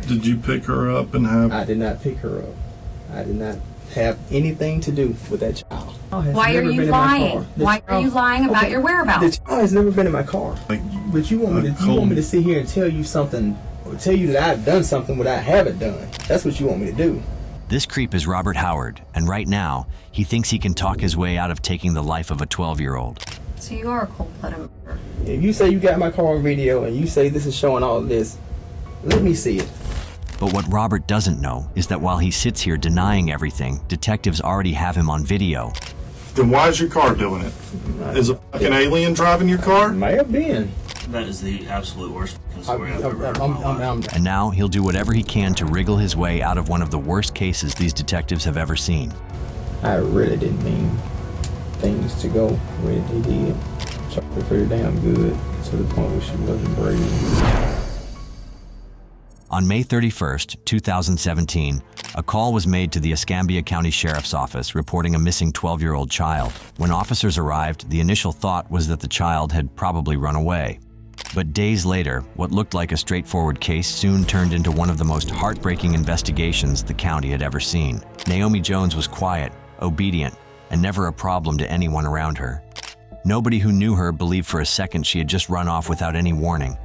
Did you pick her up and have... I did not pick her up. I did not have anything to do with that child. Why are you lying? Why are you lying about your whereabouts? The child has never been in my car. But you want me to sit here and tell you something, or tell you that I've done something what I haven't done. That's what you want me to do. This creep is Robert Howard, and right now, he thinks he can talk his way out of taking the life of a 12-year-old. So you are a cold-blooded murderer. If you say you got my car on video and you say this is showing all of this, let me see it. But what Robert doesn't know is that while he sits here denying everything, detectives already have him on video. Then why is your car doing it? Is a fucking alien driving your car? May have been. That is the absolute worst story I've ever heard in my life. And now he'll do whatever he can to wriggle his way out of one of the worst cases these detectives have ever seen. I really didn't mean things to go the way they did. Tried to pretty damn good to the point where she wasn't breathing. On May 31st, 2017, a call was made to the Escambia County Sheriff's Office reporting a missing 12-year-old child. When officers arrived, the initial thought was that the child had probably run away. But days later, what looked like a straightforward case soon turned into one of the most heartbreaking investigations the county had ever seen. Naomi Jones was quiet, obedient, and never a problem to anyone around her. Nobody who knew her believed for a second she had just run off without any warning.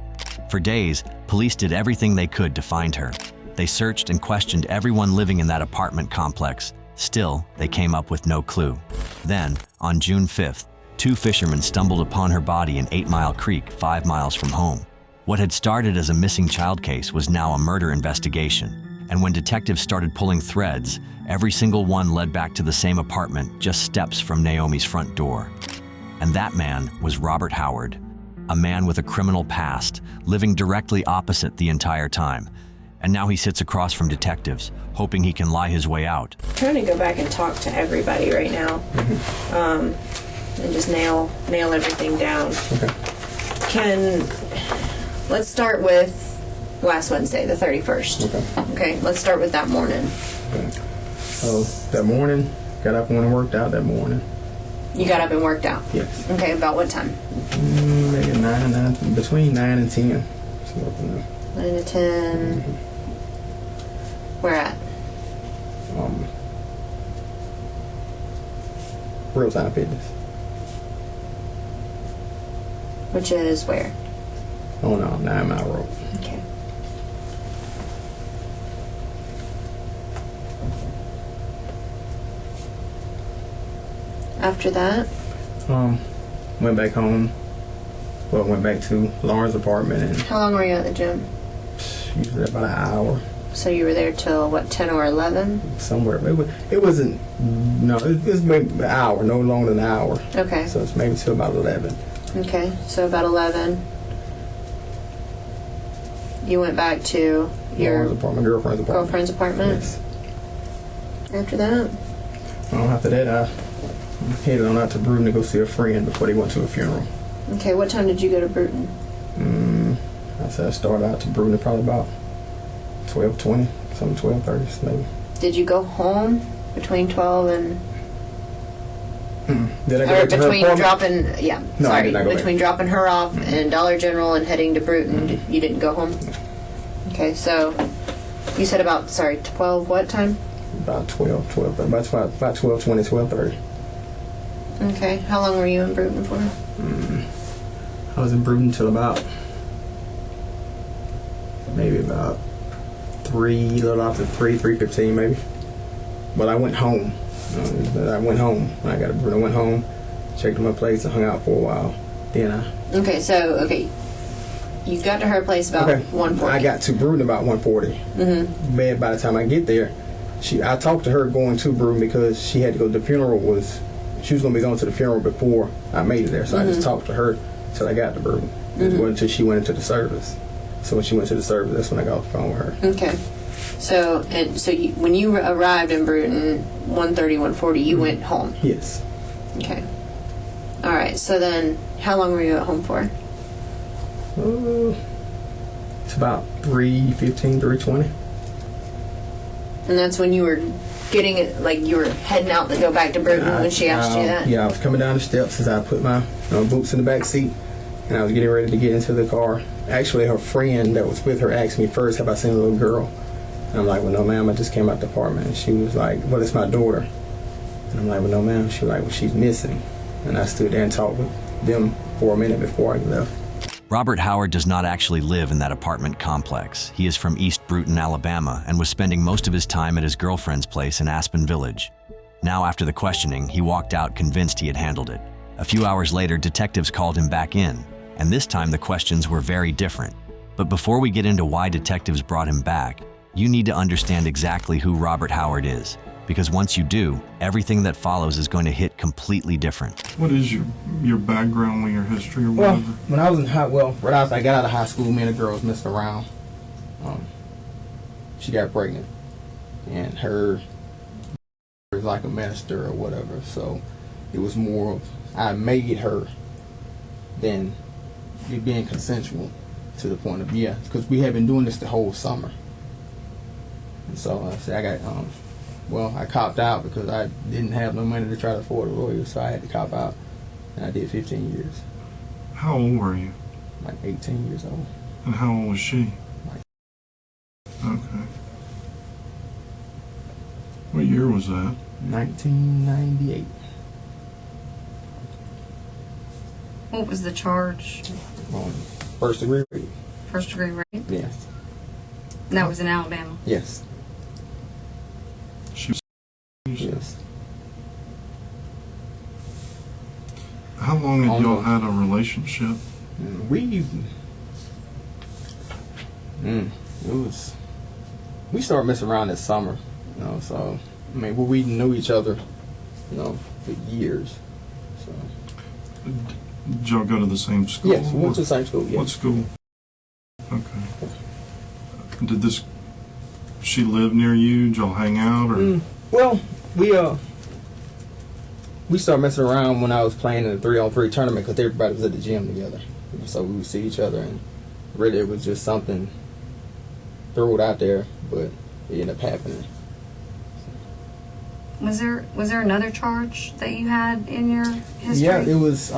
For days, police did everything they could to find her. They searched and questioned everyone living in that apartment complex. Still, they came up with no clue. Then, on June 5th, two fishermen stumbled upon her body in 8 Mile Creek, 5 miles from home. What had started as a missing child case was now a murder investigation. And when detectives started pulling threads, every single one led back to the same apartment just steps from Naomi's front door. And that man was Robert Howard, a man with a criminal past, living directly opposite the entire time. And now he sits across from detectives, hoping he can lie his way out. I'm trying to go back and talk to everybody right now, and just nail everything down. Okay. Let's start with last Wednesday, the 31st. Okay, let's start with that morning. Okay. So that morning, got up and went and worked out that morning. You got up and worked out? Yes. Okay, about what time? Maybe 9, between 9 and 10. 9 to 10. Where at? Real Time Fitness. Which is where? Oh no, 9 Mile Road. Okay. After that? Went back home. Well, went back to Lauren's apartment. And how long were you at the gym? Usually about an hour. So you were there till, what, 10 or 11? Somewhere. It wasn't, no, it was maybe an hour, no longer than an hour. Okay. So it's maybe till about 11. Okay, so about 11. You went back to your girlfriend's apartment? Yes. After that? After that, I headed on out to Bruton to go see a friend before they went to a funeral. Okay, what time did you go to Bruton? I said I started out to Bruton at probably about 12:20, something 12:30 maybe. Did you go home between 12 and... Did I go back to her apartment? dropping... Yeah, no, sorry. I did not go between back. dropping her off and Dollar General and heading to Bruton, you didn't go home? Okay, so you said about, 12 what time? About 12:30, about 12:20, 12:30. Okay, how long were you in Bruton for? I was in Bruton till about maybe about 3, a little after 3:15 maybe. But I went home. I went home. When I got to Bruton, I went home, checked in my place, and hung out for a while. Then I... Okay, you got to her place about 1:40. I got to Bruton about 1:40. Mm-hmm. Man, by the time I get there, I talked to her going to Bruton because she had to go to the funeral. She was going to be going to the funeral before I made it there. So I just talked to her till I got to Bruton. It wasn't until she went into the service. So when she went to the service, that's when I got off the phone with her. Okay. So when you arrived in Bruton, 1:30, 1:40, you went home? Yes. Okay. All right. So then, how long were you at home for? It's about 3:15, 3:20. And that's when you were getting it, like you were heading out to go back to Bruton when she asked you that? Yeah, I was coming down the steps as I put my boots in the back seat, and I was getting ready to get into the car Actually, her friend that was with her asked me first, have I seen a little girl? And I'm like, well, no, ma'am, I just came out the apartment. And she was like, well, it's my daughter. And I'm like, well, no, ma'am. She was like, well, she's missing. And I stood there and talked with them for a minute before I left. Robert Howard does not actually live in that apartment complex. He is from East Bruton, Alabama, and was spending most of his time at his girlfriend's place in Aspen Village. Now, after the questioning, he walked out convinced he had handled it. A few hours later, detectives called him back in, and this time the questions were very different. But before we get into why detectives brought him back, you need to understand exactly who Robert Howard is, because once you do, everything that follows is going to hit completely different. What is your background with your history or Well, whatever? when I was in I got out of high school, me and the girl was messing around. She got pregnant, and her was like a minister or whatever. So it was more of I made her than it being consensual to the point of because we had been doing this the whole summer. And so I said I copped out because I didn't have no money to try to afford a lawyer, so I had to cop out, and I did 15 years. How old were you? Like 18 years old. And how old was she? Okay. What year was that? 1998. What was the charge? First degree rape. First degree rape? Yes. That was in Alabama. Yes. She was. Yes. How long had y'all had a relationship? We started messing around this summer, so I mean we knew each other, for years. So Did y'all go to the same school? yes, we went to the same school. Yes. What school? Okay. Did she live near you? Did y'all hang out or? Well, we started messing around when I was playing in the 3-on-3 tournament because everybody was at the gym together. So we would see each other, and really it was just something thrown out there, but it ended up happening. Was there another charge that you had in your history? Yeah, it was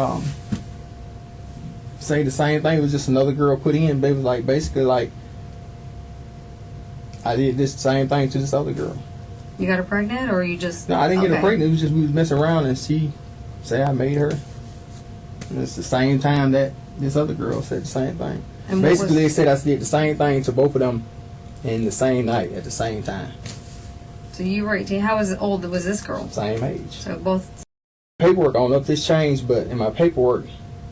say the same thing. It was just another girl put in, but it was like basically like I did this same thing to this other girl. You got her pregnant, or you just? No, I didn't get her okay. pregnant. It was just we was messing around, and she said I made her. And it's the same time that this other girl said the same thing. And basically, they said I did the same thing to both of them in the same night at the same time. So you were 18. How old was this girl? Same age. So both. Paperwork, I don't know if this changed, but in my paperwork,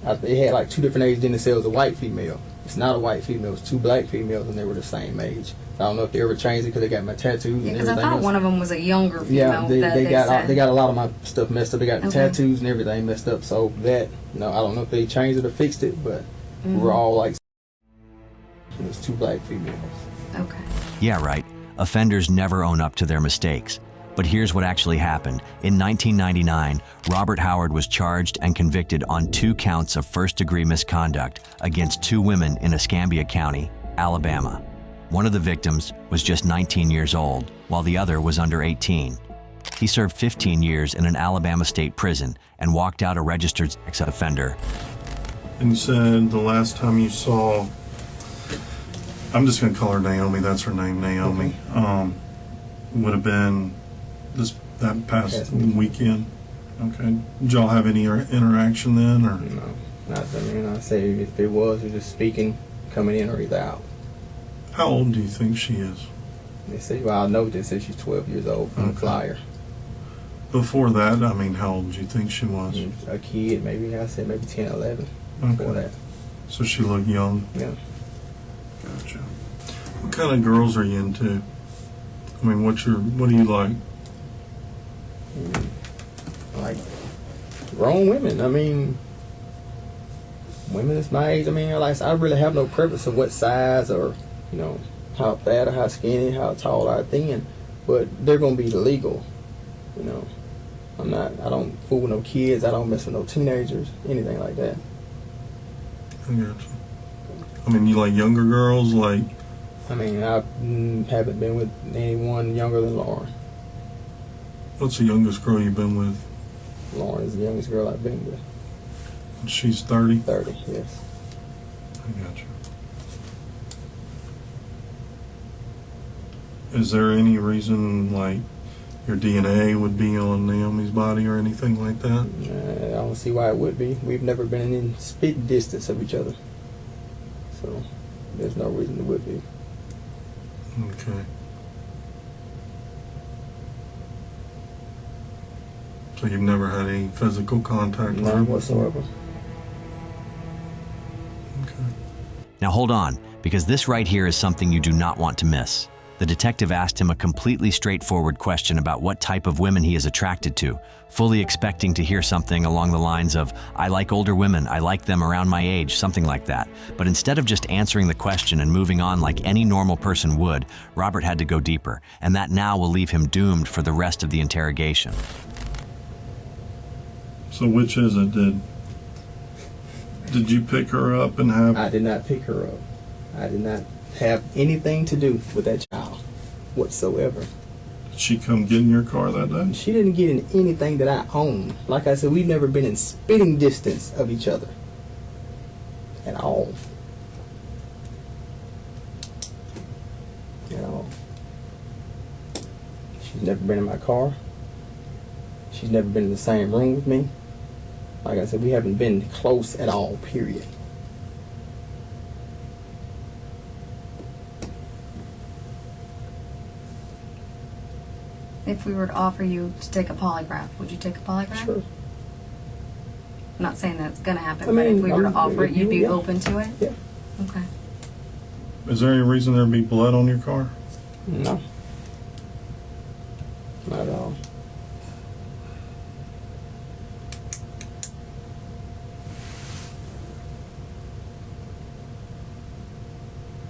it had like 2 different ages. Then it said it was a white female. It's not a white female. It's 2 black females, and they were the same age. I don't know if they ever changed it because they got my tattoos and Because everything. I thought one of them was a younger female. Yeah, they said. got a lot of my stuff messed up. They got the Okay. tattoos and everything messed up. So that I don't know if they changed it or fixed it, but we were all like, it was 2 black females. Okay. Yeah, right. Offenders never own up to their mistakes. But here's what actually happened. In 1999, Robert Howard was charged and convicted on 2 counts of first-degree misconduct against 2 women in Escambia County, Alabama. One of the victims was just 19 years old, while the other was under 18. He served 15 years in an Alabama state prison and walked out a registered sex offender. And you said the last time you saw, I'm just going to call her Naomi, that's her name, Naomi, would have been that past weekend. Okay. Did y'all have any interaction then? Or? No, nothing. I say if it was just speaking, coming in or either out. How old do you think she is? They say, well, I know they say she's 12 years old from the flyer. Before that, I mean, how old do you think she was? A kid, maybe 10, 11. Before that. So she looked young? Yeah. Gotcha. What kind of girls are you into? I mean, what do you like? Like grown women. I mean, women that's my age. I mean, I really have no preference of what size or, how fat or how skinny, how tall or how thin, but they're gonna be legal. I don't fool with no kids. I don't mess with no teenagers, anything like that. I gotcha. I mean, you like younger girls, like? I mean, I haven't been with anyone younger than Lauren. What's the youngest girl you've been with? Lauren is the youngest girl I've been with. She's 30? 30, yes. I gotcha. Is there any reason, like, your DNA would be on Naomi's body or anything like that? I don't see why it would be. We've never been in spitting distance of each other. So there's no reason it would be. Okay. So you've never had any physical contact with her? None whatsoever. Okay. Now hold on, because this right here is something you do not want to miss. The detective asked him a completely straightforward question about what type of women he is attracted to, fully expecting to hear something along the lines of, "I like older women, I like them around my age," something like that. But instead of just answering the question and moving on like any normal person would, Robert had to go deeper, and that now will leave him doomed for the rest of the interrogation. So which is it? Did you pick her up and have... I did not pick her up. I did not have anything to do with that child whatsoever. Did she come get in your car that day? She didn't get in anything that I own. Like I said, we've never been in spitting distance of each other at all. At all. She's never been in my car. She's never been in the same room with me. Like I said, we haven't been close at all, period. If we were to offer you to take a polygraph, would you take a polygraph? Sure. I'm not saying that's going to happen, I but if mean, we were to I'm- offer it, you'd be yeah. open to it? Yeah. Okay. Is there any reason there'd be blood on your car? No. Not at all.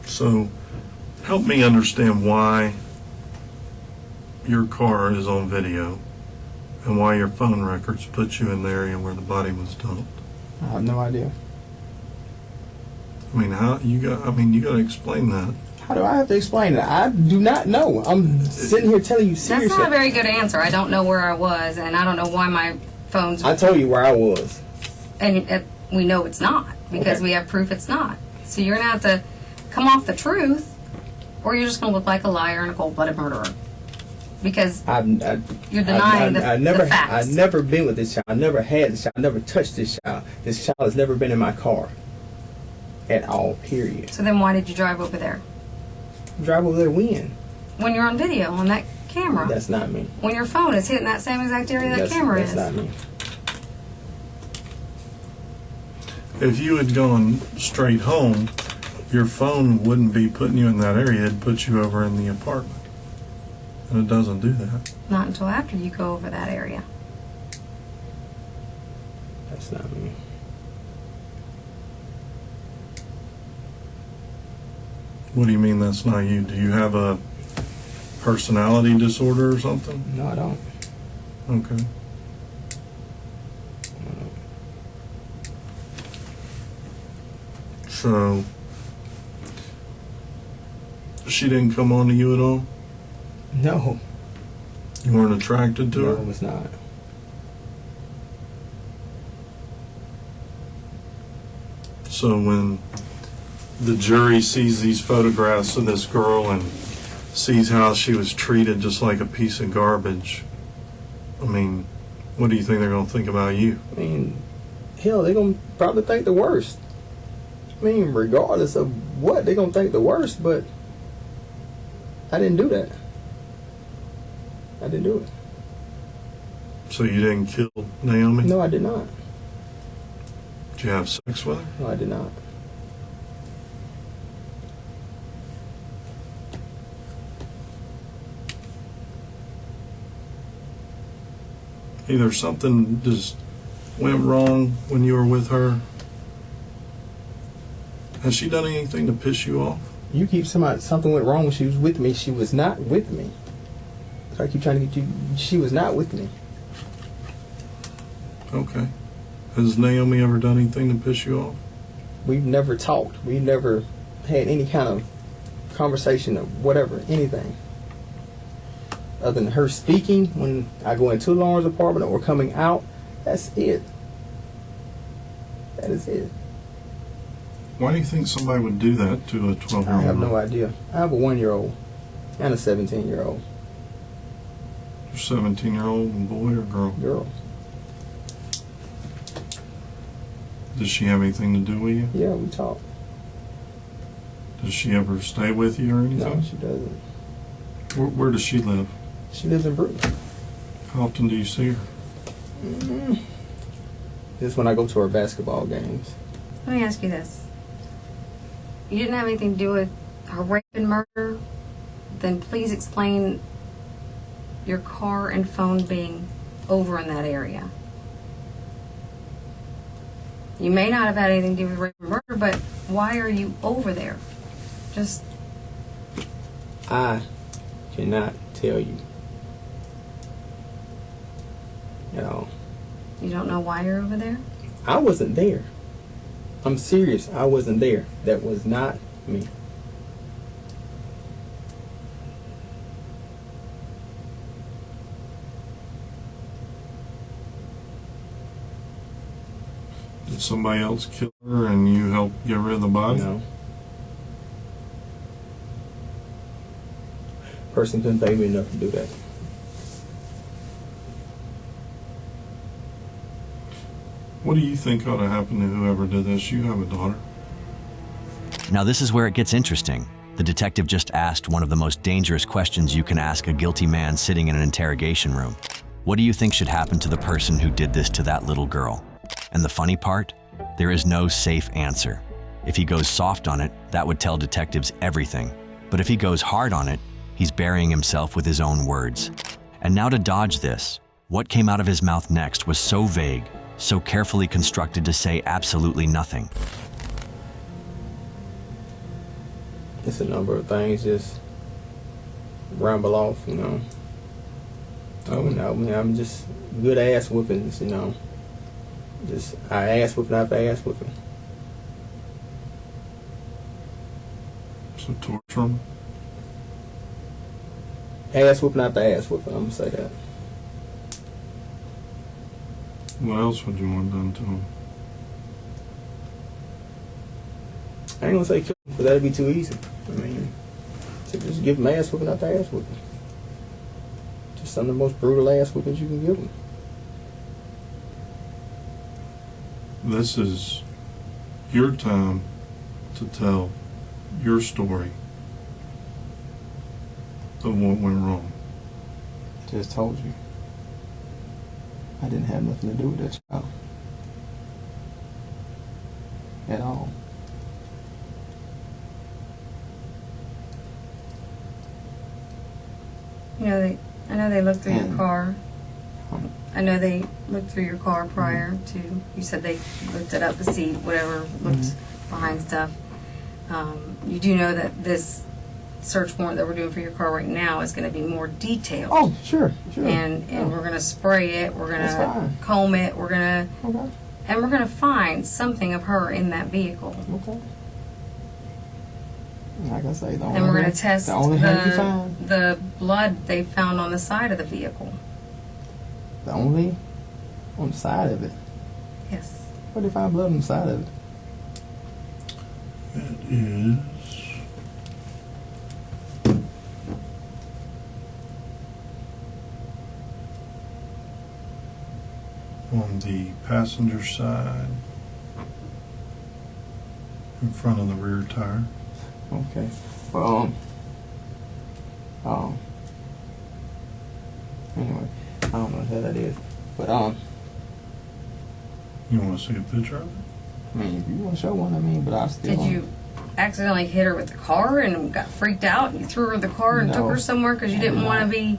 So help me understand why your car is on video and why your phone records put you in the area where the body was dumped. I have no idea. I mean, you got to explain that. How do I have to explain it? I do not know. I'm sitting here telling you seriously. That's not a very good answer. I don't know where I was, and I don't know why my phone's... I told you where I was. And we know it's not, because Okay. we have proof it's not. So you're going to have to come off the truth, or you're just going to look like a liar and a cold-blooded murderer. Because you're denying the facts. I've never been with this child. I never had this child. I never touched this child. This child has never been in my car at all, period. So then why did you drive over there? Drive over there when? When you're on video, on that camera. That's not me. When your phone is hitting that same exact area that camera that's is. That's not me. If you had gone straight home, your phone wouldn't be putting you in that area. It'd put you over in the apartment. And it doesn't do that. Not until after you go over that area. That's not me. What do you mean that's not you? Do you have a personality disorder or something? No, I don't. Okay. So, she didn't come on to you at all? No. You weren't attracted to No, her? it was not. So when the jury sees these photographs of this girl and sees how she was treated just like a piece of garbage, I mean, what do you think they're going to think about you? I mean, hell, they're going to probably think the worst. I mean, regardless of what, they're going to think the worst, but I didn't do that. I didn't do it. So you didn't kill Naomi? No, I did not. Did you have sex with her? No, I did not. Either something just went wrong when you were with her. Has she done anything to piss you off? You keep saying something went wrong when she was with me. She was not with me. So I keep trying to get you. She was not with me. Okay. Has Naomi ever done anything to piss you off? We've never talked. We've never had any kind of conversation or whatever, anything. Other than her speaking when I go into Lauren's apartment or coming out, that's it. That is it. Why do you think somebody would do that to a 12-year-old? I have no idea. I have a 1-year-old. And a 17-year-old 17-year-old boy or girl? girl. Does she have anything to do with you? Yeah, we talk. Does she ever stay with you or anything? No, she doesn't. Where does she live? She lives in Brooklyn. How often do you see her? Just when I go to her basketball games. Let me ask you this. You didn't have anything to do with her rape and murder? Then please explain your car and phone being over in that area. You may not have had anything to do with rape and murder, but why are you over there? Just... I cannot tell you at all. You don't know why you're over there? I wasn't there. I'm serious. I wasn't there. That was not me. Did somebody else kill her and you helped get rid of the body? No. Person couldn't pay me enough to do that. What do you think ought to happen to whoever did this? You have a daughter. Now this is where it gets interesting. The detective just asked one of the most dangerous questions you can ask a guilty man sitting in an interrogation room. What do you think should happen to the person who did this to that little girl? And the funny part? There is no safe answer. If he goes soft on it, that would tell detectives everything. But if he goes hard on it, he's burying himself with his own words. And now to dodge this, what came out of his mouth next was so vague, so carefully constructed to say absolutely nothing. It's a number of things just ramble off, you know. I'm just good ass whoopings, you know. Just ass whooping after ass whooping. So torture him? Ass whooping after ass whooping, I'm gonna say that. What else would you want done to him? I ain't gonna say kill him, but that'd be too easy. I mean, to just give him ass whooping after ass whooping. Just some of the most brutal ass whoopings you can give him. This is your time to tell your story of what went wrong. Just told you. I didn't have nothing to do with that child. At all. You know, I know they looked through your car. I know they looked through your car prior to, you said they looked it up to see whatever looked behind stuff. You do know that this search warrant that we're doing for your car right now is going to be more detailed. Oh, sure. And we're going to spray it, we're going to comb it, we're going to, Okay. and we're going to find something of her in that vehicle. Okay. Like I say, And we're going to test the only hair you find. the blood they found on the side of the vehicle. The only on the side of it. Yes. Where did they find blood on the side of it? It is on the passenger side in front of the rear tire. Okay. Well, anyway, I don't know what the hell that is. But, You want to see a picture of it? I mean, if you want to show one, I mean, but I still. Did you accidentally hit her with the car and got freaked out and you threw her in the car and took No. her somewhere because you didn't want to be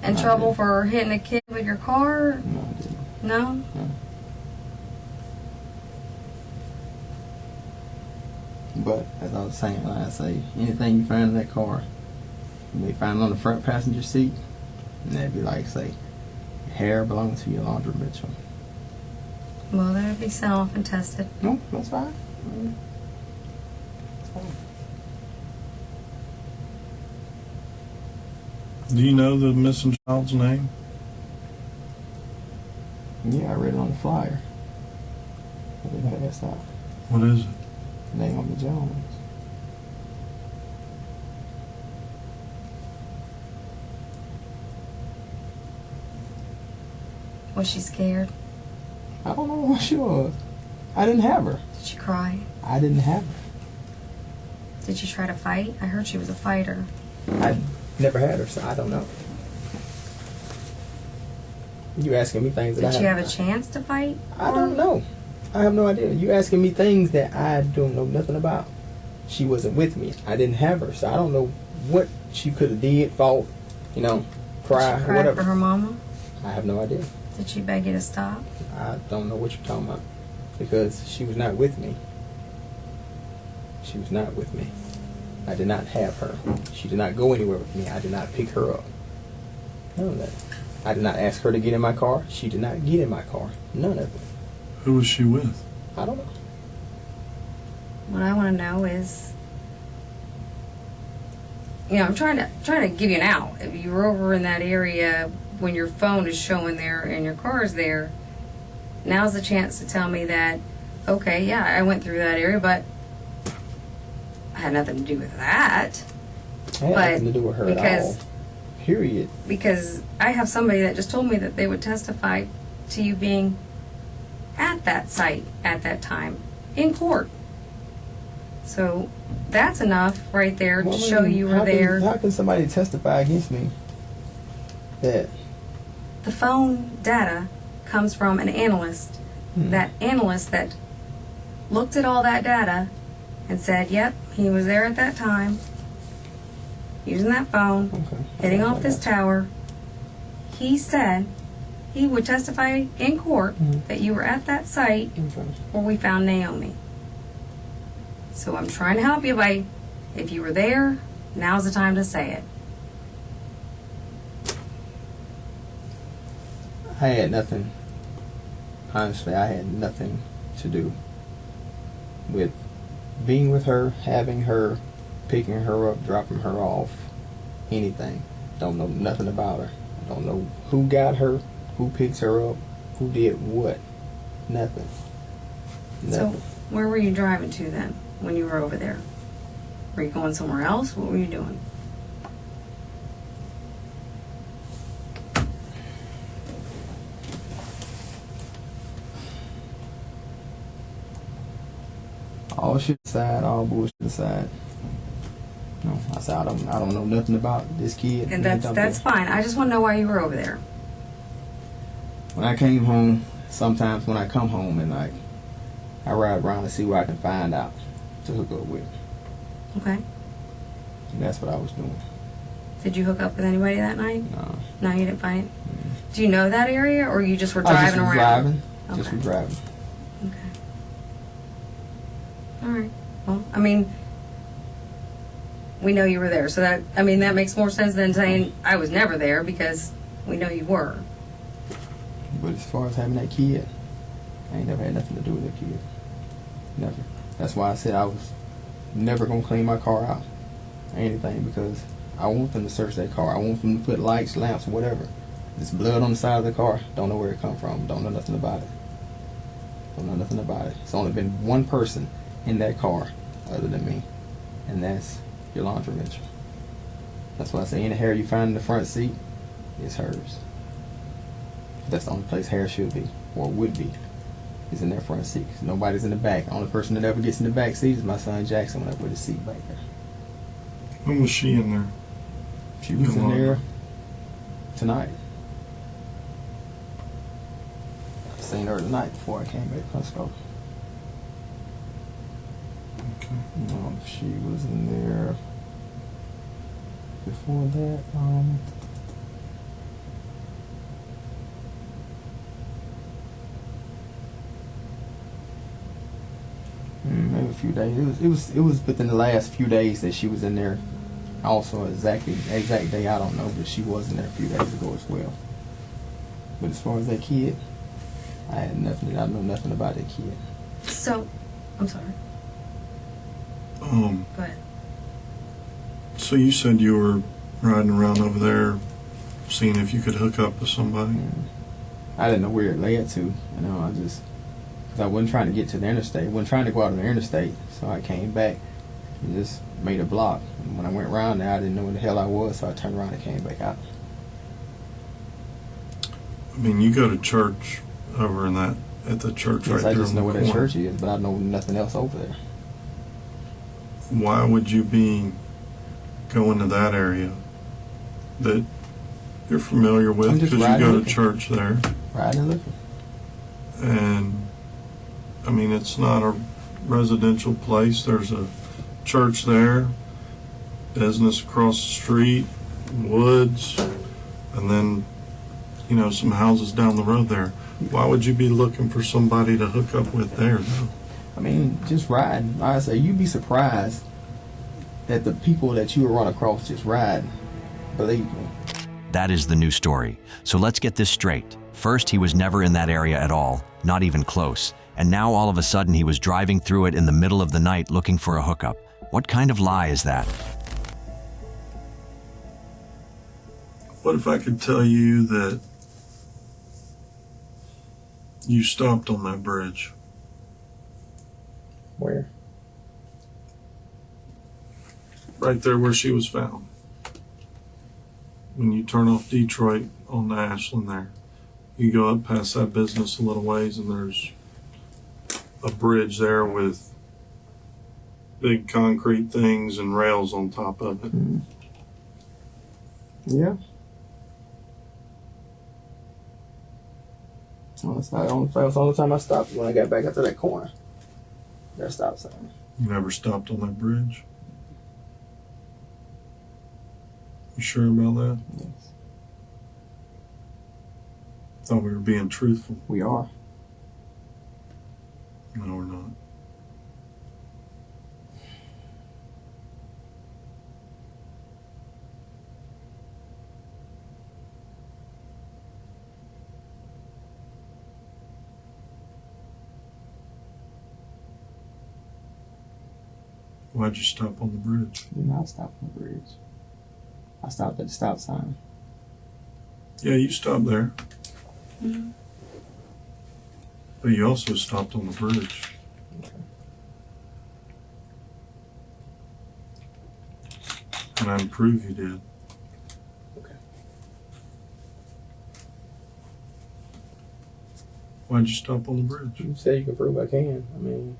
in No, I trouble didn't. for hitting a kid with your car? No, I didn't. No? No. But, as I was saying, like I say, anything you find in that car, you may find it on the front passenger seat, and that'd be like, say, hair belonging to your laundry Mitchell. Well, that would be sent off and tested. No, that's fine. That's fine. Do you know the missing child's name? Yeah, I read it on the flyer. I didn't pass out. What is it? Naomi Jones. Was she scared? I don't know what she was. I didn't have her. Did she cry? I didn't have her. Did she try to fight? I heard she was a fighter. I never had her, so I don't know. You asking me things that Did I she have a chance to fight? I don't know. I have no idea. You asking me things that I don't know nothing about. She wasn't with me. I didn't have her, so I don't know what she could have did, fought, you know, cry, Did she cry whatever. for her mama? I have no idea. Did she beg you to stop? I don't know what you're talking about because she was not with me. She was not with me. I did not have her. She did not go anywhere with me. I did not pick her up. None of that. I did not ask her to get in my car. She did not get in my car. None of it. Who was she with? I don't know. What I want to know is, you know, I'm trying to give you an out. If you were over in that area when your phone is showing there and your car is there, now's the chance to tell me that, okay, yeah, I went through that area, but I had nothing to do with that. I had But nothing to do with her at all. Period. Because I have somebody that just told me that they would testify to you being at that site at that time in court. So that's enough right there to Well, I show mean, you were there. How can somebody testify against me? That The phone data comes from an analyst. That analyst that looked at all that data and said, yep, he was there at that time, using that phone, okay. hitting off this tower. He said he would testify in court that you were at that site Okay. where we found Naomi. So I'm trying to help you by, if you were there, now's the time to say it. I had nothing. Honestly, I had nothing to do with being with her, having her, picking her up, dropping her off, anything. Don't know nothing about her. Don't know who got her, who picked her up, who did what. Nothing. So Nothing. where were you driving to then when you were over there? Were you going somewhere else? What were you doing? All shit aside, all bullshit aside. No, I said I don't know nothing about this kid. And that's fine. I just want to know why you were over there. When I came home, sometimes when I come home at night, I ride around to see what I can find out to hook up with. Okay. And that's what I was doing. Did you hook up with anybody that night? No. No, you didn't find it? Do you know that area, or you just were I driving just was around? driving. Just Okay. was driving. Okay. All right. Well, I mean, we know you were there, so that makes more sense than saying I was never there, because we know you were. But as far as having that kid, I ain't never had nothing to do with that kid. Never. That's why I said I was never gonna clean my car out or anything, because I want them to search that car. I want them to put lights, lamps, whatever. There's blood on the side of the car. Don't know where it come from. Don't know nothing about it. Don't know nothing about it. It's only been one person in that car other than me, and that's Yolanda Mitchell. That's why I say any hair you find in the front seat is hers. That's the only place hair should be, or would be, is in their front seat. 'Cause nobody's in the back. The only person that ever gets in the back seat is my son Jackson when I put his seat back there. When was she in there? She was in Yolanda. there tonight. I seen her tonight before I came back to Cusco. Okay. She was in there before that. Maybe a few days. It was within the last few days that she was in there. Also, exact day I don't know, but she was in there a few days ago as well. But as far as that kid, I had nothing. I know nothing about that kid. So, I'm sorry. Um, Go ahead. Mm-hmm. so you said you were riding around over there, seeing if you could hook up with somebody. I didn't know where it led to. Cause I wasn't trying to get to the interstate. Wasn't trying to go out on the interstate. So I came back and just made a block. And when I went around there, I didn't know where the hell I was, so I turned around and came back out. I mean, you go to church over in that, at the church Yes, right I there just in know the where that corner. church is, but I know nothing else over there. Why would you be going to that area that you're familiar I'm with just because you riding go to looking. church there? Riding and looking. And I mean, it's not a residential place. There's a church there, business across the street, woods, and then, you know, some houses down the road there. Why would you be looking for somebody to hook up with there, though? I mean, just riding. Like I say, you'd be surprised at the people that you will run across just riding. Believe me. That is the new story. So let's get this straight. First, he was never in that area at all, not even close. And now all of a sudden he was driving through it in the middle of the night looking for a hookup. What kind of lie is that? What if I could tell you that you stopped on that bridge? Where? Right there where she was found. When you turn off Detroit on Ashland there, you go up past that business a little ways and there's a bridge there with big concrete things and rails on top of it. Mm. Yeah. That's the only time I stopped when I got back after that corner. That stop sign. You never stopped on that bridge? You sure about that? Yes. Thought we were being truthful. We are. No, we're not. Why'd you stop on the bridge? Did not stop on the bridge. I stopped at the stop sign. Yeah, you stopped there. But you also stopped on the bridge. And I can prove you did. Okay. Why'd you stop on the bridge? You say you can prove I can. I mean,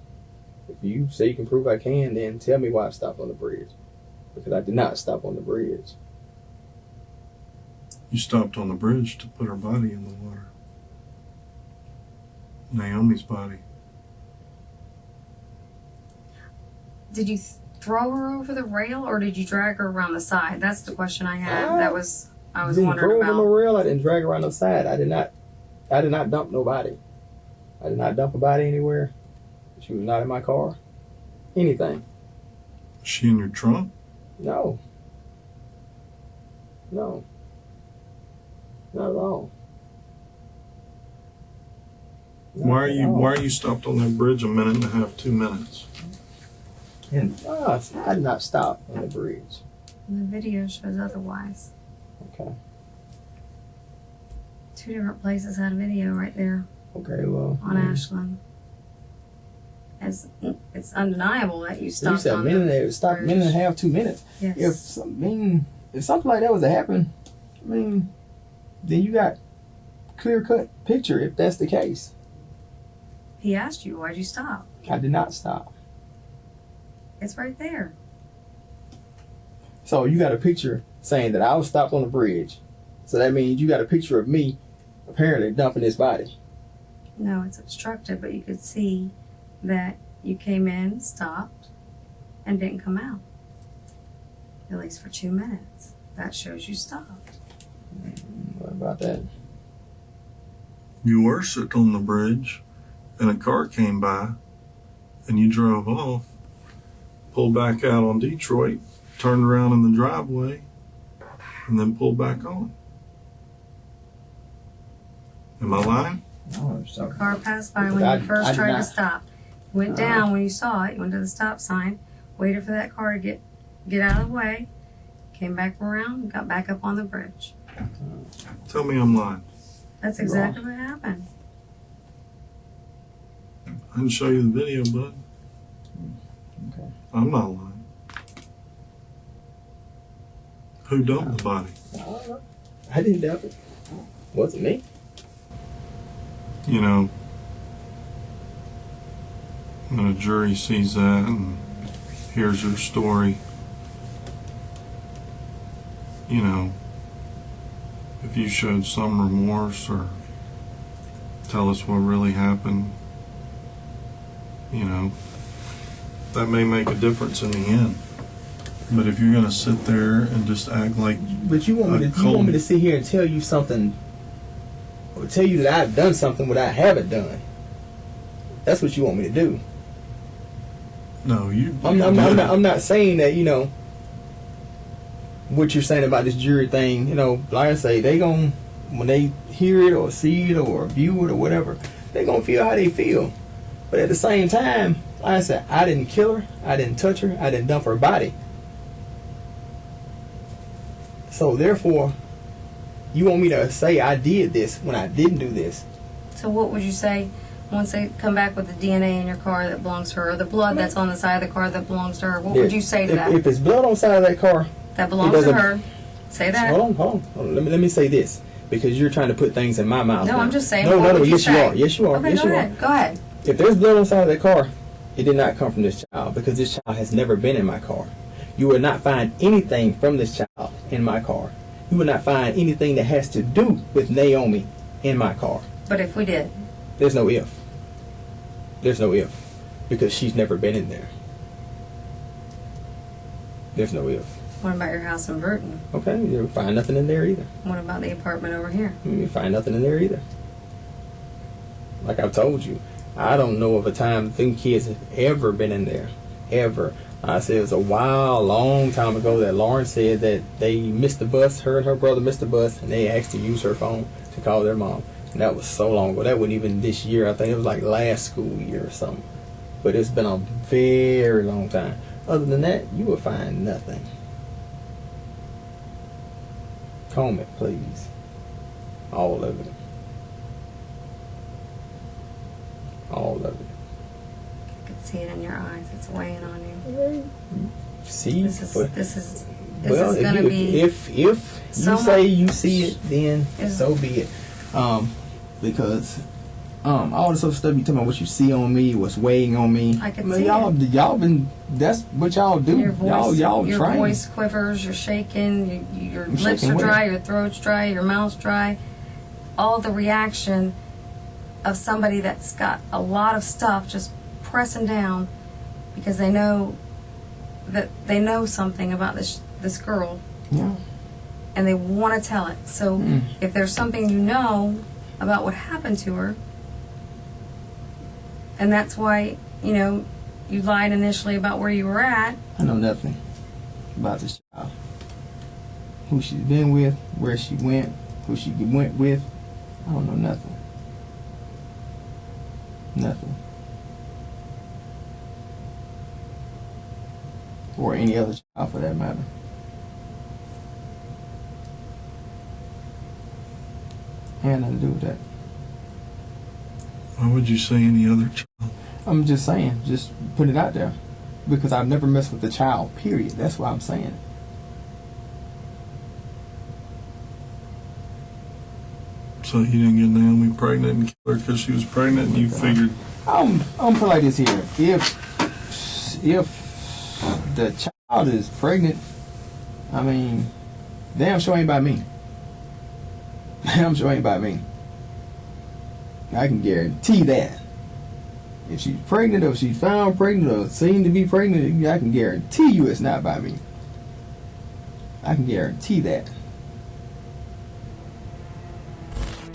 if you say you can prove I can, then tell me why I stopped on the bridge. Because I did not stop on the bridge. You stopped on the bridge to put her body in the water. Naomi's body. Did you throw her over the rail or did you drag her around the side? That's the question I had. I was Didn't wondering throw her on the about. rail. I didn't drag her around the side. I did not dump nobody. I did not dump a body anywhere. She was not in my car. Anything. Was she in your trunk? No. No. Not at all. Not Why are at you all. why are you stopped on that bridge a minute and a half, 2 minutes? And I did not stop on the bridge. The video shows otherwise. Okay. Two different places had a video right there Okay, well. on Ashland. It's undeniable that you You stopped said a on minute, the it stopped a bridge. minute and a half, 2 minutes. Yes. If something like that was to happen, then you got clear-cut picture if that's the case. He asked you, why'd you stop? I did not stop. It's right there. So you got a picture saying that I was stopped on the bridge. So that means you got a picture of me apparently dumping his body. No, it's obstructed, but you could see that you came in, stopped, and didn't come out. At least for 2 minutes. That shows you stopped. What about that? You were sitting on the bridge and a car came by and you drove off, pulled back out on Detroit, turned around in the driveway, and then pulled back on. Am I lying? No, so Car passed by when I you first did tried not. to stop. Went down when you saw it, went to the stop sign, waited for that car to get out of the way, came back around, got back up on the bridge. Tell me I'm lying. That's exactly what happened. I didn't show you the video, bud. Okay. I'm not lying. Who dumped the body? I didn't dump it. Wasn't me. you know, when a jury sees that and hears your story, you know, if you showed some remorse or tell us what really happened, you know, that may make a difference in the end. But if you're going to sit there and just act like, But you want me to sit here and tell you something, or tell you that I've done something what I haven't done. That's what you want me to do. no, I'm not saying that, you know, what you're saying about this jury thing, you know, like I say, they gon' when they hear it or see it or view it or whatever, they gonna feel how they feel. But at the same time, like I said, I didn't kill her, I didn't touch her, I didn't dump her body. So therefore, you want me to say I did this when I didn't do this. So what would you say once they come back with the DNA in your car that belongs to her, or the blood that's on the side of the car that belongs to her? What would you say to that? If it's blood on the side of that car, That belongs to her. Say that. Hold on. Let me say this, because you're trying to put things in my mouth. No, now. I'm just saying. No, what would you yes say? you are. Yes you are. Okay, yes go you ahead. are. Go ahead. If there's blood on the side of that car, it did not come from this child, because this child has never been in my car. You will not find anything from this child in my car. You will not find anything that has to do with Naomi in my car. But if we did, There's no if. There's no if, because she's never been in there. There's no if. what about your house in Burton? Okay, you'll find nothing in there either. What about the apartment over here? You find nothing in there either. Like I've told you, I don't know of a time them kids have ever been in there. Ever. I said it was a while, a long time ago, that Lauren said that they missed the bus, her and her brother missed the bus, and they asked to use her phone to call their mom. And that was so long ago. That wasn't even this year. I think it was like last school year or something. But it's been a very long time. Other than that, you will find nothing. Comb it, please. All of it. All of it. I could see it in your eyes. It's weighing on you. See, This is but- well, is going to be. if you say you see it, then Is- so be it. Because all this other stuff you talking about, what you see on me, what's weighing on me. I can Man, see y'all been. That's what y'all do. Your voice, y'all your train. voice quivers. You're shaking. Your I'm lips shaking are where? dry. Your throat's dry. Your mouth's dry. All the reaction of somebody that's got a lot of stuff just pressing down because they know that they know something about this girl Yeah. and they want to tell it. So if there's something you know about what happened to her, and that's why you lied initially about where you were at. I know nothing about this child. Who she's been with, where she went, who she went with. I don't know nothing. Nothing. Or any other child for that matter. Had nothing to do with that. why would you say any other child? I'm just saying, just put it out there. Because I've never messed with a child, period. That's why I'm saying. So you didn't get Naomi pregnant and kill her because she was pregnant, and you figured, I'm put like this here. If the child is pregnant, I mean, damn sure ain't by me. Damn sure ain't by me. I can guarantee that. If she's pregnant, or if she's found pregnant, or seen to be pregnant, I can guarantee you it's not by me. I can guarantee that.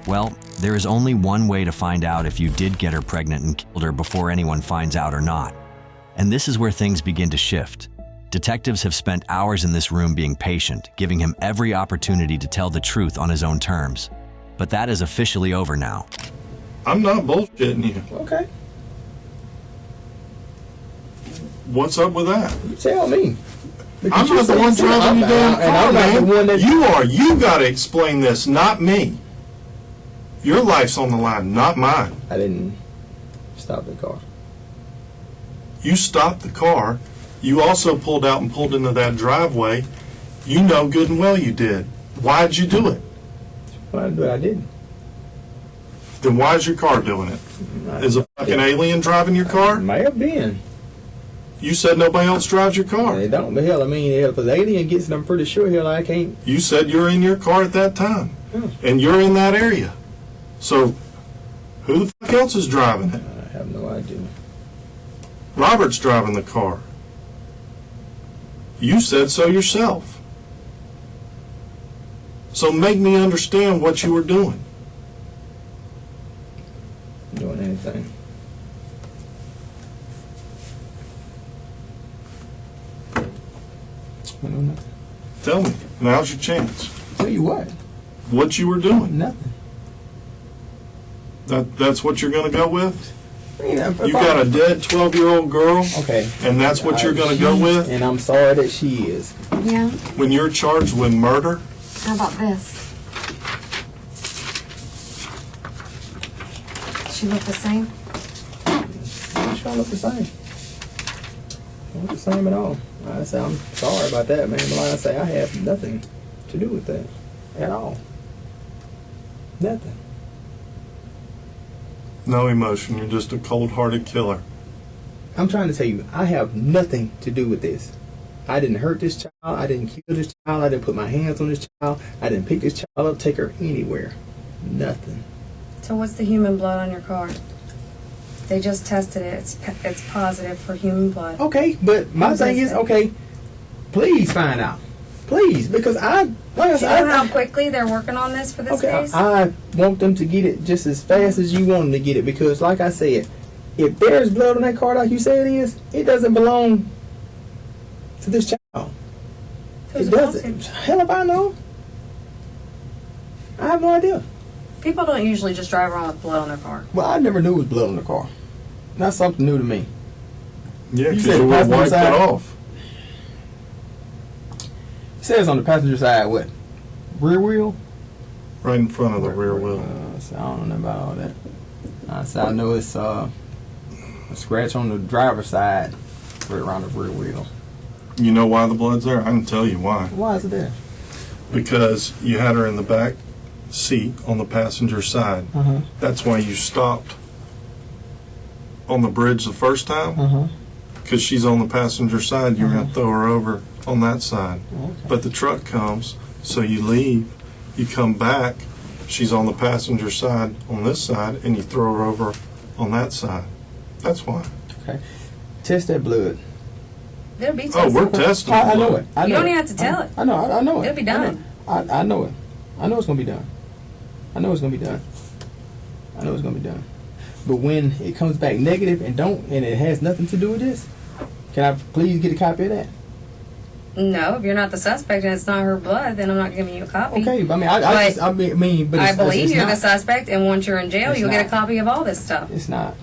Well, there is only one way to find out if you did get her pregnant and killed her before anyone finds out or not. And this is where things begin to shift. Detectives have spent hours in this room being patient, giving him every opportunity to tell the truth on his own terms. But that is officially over now. I'm not bullshitting you. Okay, What's up with that? you tell me. I'm not the one driving your damn car, and I'm not the man. one that You are. You got to explain this, not me. Your life's on the line, not mine. I didn't stop the car. You stopped the car. You also pulled out and pulled into that driveway. You know good and well you did. Why'd you do it? When I do it, I didn't. Then why is your car doing it? Is a fucking alien driving your car? May have been. You said nobody else drives your car. They don't, but hell, I mean, hell, if the alien gets it, I'm pretty sure, hell, I can't. You said you're in your car at that time. Yeah. And you're in that area. So, who the fuck else is driving it? I have no idea. Robert's driving the car. You said so yourself. So make me understand what you were doing. Doing anything. I know nothing. Tell me. Now's your chance. Tell you what, What you were doing. nothing. That's what you're going to go with? I mean, if You got a dead 12-year-old girl, Okay. and that's what you're going to go with And I'm sorry that she is. Yeah. when you're charged with murder? How about this? She look the same? She don't look the same. Don't look the same at all. I say I'm sorry about that, man. But like I say, I have nothing to do with that at all. Nothing. No emotion. You're just a cold-hearted killer. I'm trying to tell you, I have nothing to do with this. I didn't hurt this child. I didn't kill this child. I didn't put my hands on this child. I didn't pick this child up, take her anywhere. Nothing. So what's the human blood on your car? They just tested it. It's positive for human blood. Okay, but my thing is, okay, please find out. Please, because like I Do you know how quickly they're working on this for this okay, case? I want them to get it just as fast as you want them to get it, because like I said, if there's blood on that car like you say it is, it doesn't belong to this child. Who's It doesn't. supposed to? Hell if I know. I have no idea. People don't usually just drive around with blood on their car. Well, I never knew it was blood on the car. That's something new to me. Yeah, You because said you would have passenger wiped side? it off. It says on the passenger side, what? Rear wheel? Right in front of the rear wheel. So I don't know about all that. So I know it's a scratch on the driver's side, right around the rear wheel. You know why the blood's there? I can tell you why. Why is it there? Because you had her in the back seat on the passenger side. Uh-huh. That's why you stopped on the bridge the first time. Uh-huh. Because she's on the passenger side, you're going to throw her over on that side. Okay. But the truck comes, so you leave, you come back, she's on the passenger side on this side, and you throw her over on that side. That's why. Okay. Test that blood. It'll be Oh, we're tested. testing. I know blood. it. I You know don't it. even have to tell it. I know. I know it. It'll be done. I know it. I know it's gonna be done. I know it's gonna be done. I know it's gonna be done. But when it comes back negative and it has nothing to do with this, can I please get a copy of that? No, if you're not the suspect and it's not her blood, then I'm not giving you a copy. Okay, but I mean, But but I it's, believe it's you're not. the suspect, and once you're in jail, It's you'll get a not. copy of all this stuff. It's not.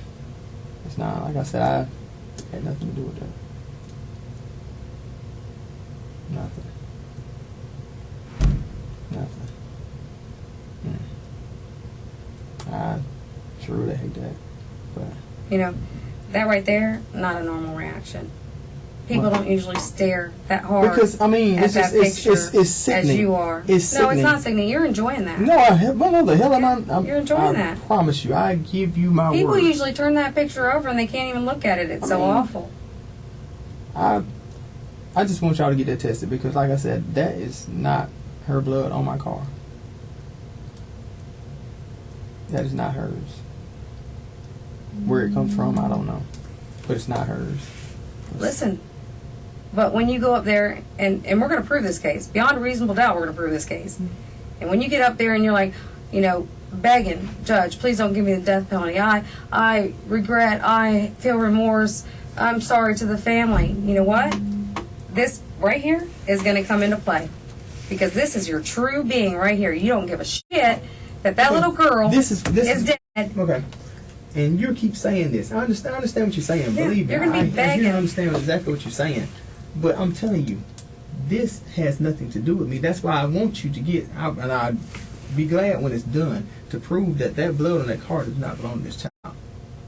It's not. Like I said, I had nothing to do with that. Nothing. Nothing. I sure would hate that, but You know, that right there, not a normal reaction. People What? don't usually stare that hard because I mean, at it's that just picture it's as sickening. you are. It's No, it's sickening. not sickening. You're enjoying that. No, well, no, the hell am I? You're enjoying I that. promise you, I give you my People word. usually turn that picture over and they can't even look at it. It's so mean, awful. I just want y'all to get that tested, because, like I said, that is not her blood on my car. That is not hers. Where it comes from, I don't know, but it's not hers. Listen, but when you go up there, and we're going to prove this case. Beyond a reasonable doubt, we're going to prove this case. And when you get up there and you're like, you know, begging, Judge, please don't give me the death penalty. I regret, I feel remorse, I'm sorry to the family. You know what? This right here is going to come into play. Because this is your true being right here. You don't give a shit that little girl is dead. Okay. And you keep saying this. I understand what you're saying. Yeah, Believe me. you're gonna be I begging. do understand exactly what you're saying. But I'm telling you, this has nothing to do with me. That's why I want you to get out, and I'd be glad when it's done to prove that blood on that car does not belong to this child.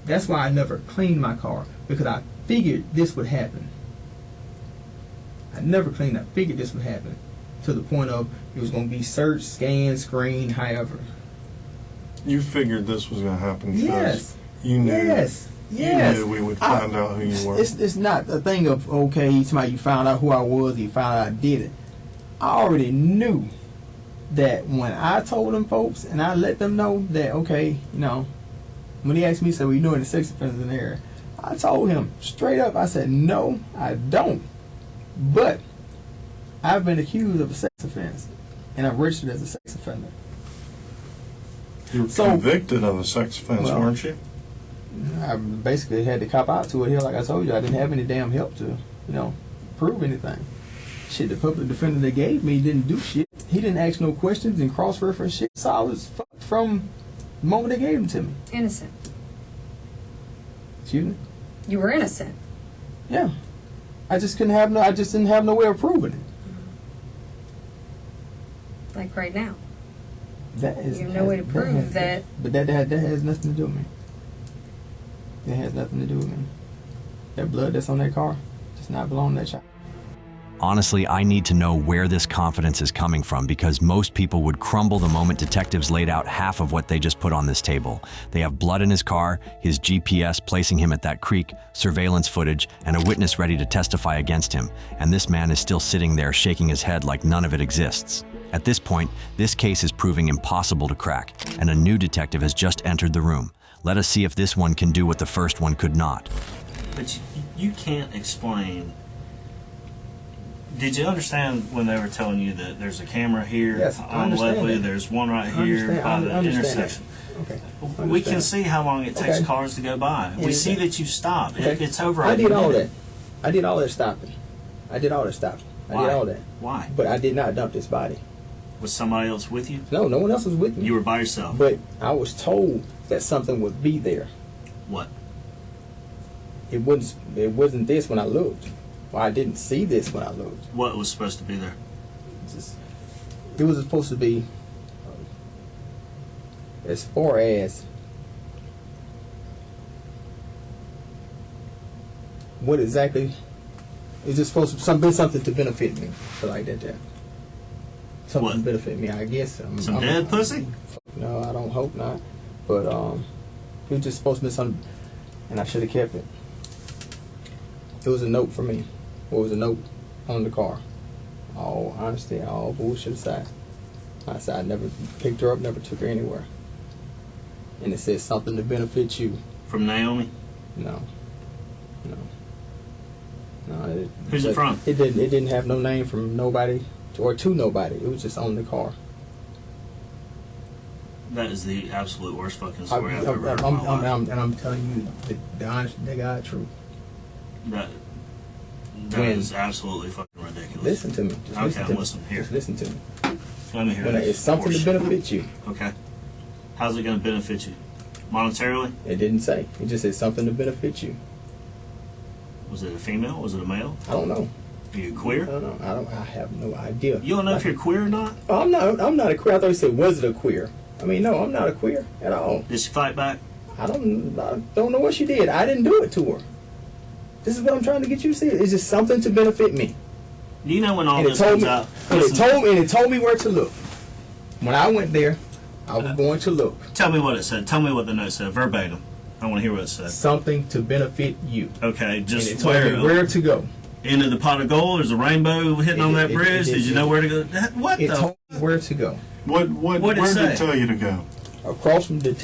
That's why I never cleaned my car, because I figured this would happen. I never cleaned. I figured this would happen, to the point of it was going to be searched, scanned, screened, however. You figured this was going to happen because Yes. you knew. Yes. You Yes. knew we would find out who you were. It's not a thing of, okay, somebody you found out who I was, you found out I did it. I already knew that when I told them folks and I let them know that, okay, when he asked me, so we doing the sex offenders in the area, I told him straight up, I said, no, I don't. But I've been accused of a sex offense and I'm registered as a sex offender. You were convicted of a sex offense, weren't you? I basically had to cop out to it here. Like I told you, I didn't have any damn help to, prove anything. Shit, the public defender they gave me didn't do shit. He didn't ask no questions and cross-reference shit. So I was fucked from the moment they gave him to me. Innocent. Excuse me? You were innocent. Yeah. I just didn't have no way of proving it. Like right now. That is, You have no way to prove that. But that has nothing to do with me. That has nothing to do with me. That blood that's on that car does not belong to that child. Honestly, I need to know where this confidence is coming from because most people would crumble the moment detectives laid out half of what they just put on this table. They have blood in his car, his GPS placing him at that creek, surveillance footage, and a witness ready to testify against him. And this man is still sitting there shaking his head like none of it exists. At this point, this case is proving impossible to crack, and a new detective has just entered the room. Let us see if this one can do what the first one could not. But you can't explain. Did you understand when they were telling you that there's a camera here Yes, I on understand Leslie? that. There's one right here by the intersection. Okay. We can see how long it takes Okay. cars to go by. We see that you stop. Okay. It's over. I a did all that. minute. I did all that stopping. I did all that stopping. I Why? did all that. Why? But I did not dump this body. Was somebody else with you? No, no one else was with me. You were by yourself. But I was told that something would be there. What? It wasn't this when I looked. Well, I didn't see this when I looked. What was supposed to be there? It was supposed to be as far as what exactly is it supposed to something to benefit me, so like that there. Something What? to benefit me, I guess. Some dead pussy? No, I don't hope not. But it was just supposed to be something, and I should have kept it. It was a note for me. What was a note on the car? All honesty, all bullshit aside. I said I never picked her up, never took her anywhere. And it said something to benefit you. From Naomi? No. Who's it from? It didn't have no name from nobody or to nobody. It was just on the car. That is the absolute worst fucking story I've ever heard in my life. And I'm telling you the honest, the God truth. That When- is absolutely fucking ridiculous. Listen to me. Just Okay, listen to I'm me. listening. Here. Just listen to me. Let me hear When this. it's something to Horseshit. benefit you. Okay. How's it going to benefit you? Monetarily? It didn't say. It just said something to benefit you. Was it a female? Was it a male? I don't know. Are you I queer? don't know. I have no idea. You don't know if you're queer or not? Oh, I'm not a queer. I thought you said was it a queer. I mean, no, I'm not a queer at all. Did she fight back? I don't know what she did. I didn't do it to her. This is what I'm trying to get you to see. It's just something to benefit me. Do you know when all And it this told comes me, out? and Listen, it told me where to look. When I went there, I was going to look. tell me what it said. Tell me what the note said, verbatim. I want to hear what it said. Something to benefit you. Okay, And just it told me where to go. into the pot of gold. There's a rainbow hitting on that bridge. Did you know where to go? What It the? told me where to go. Where What'd it did say? it tell you to go? Across from the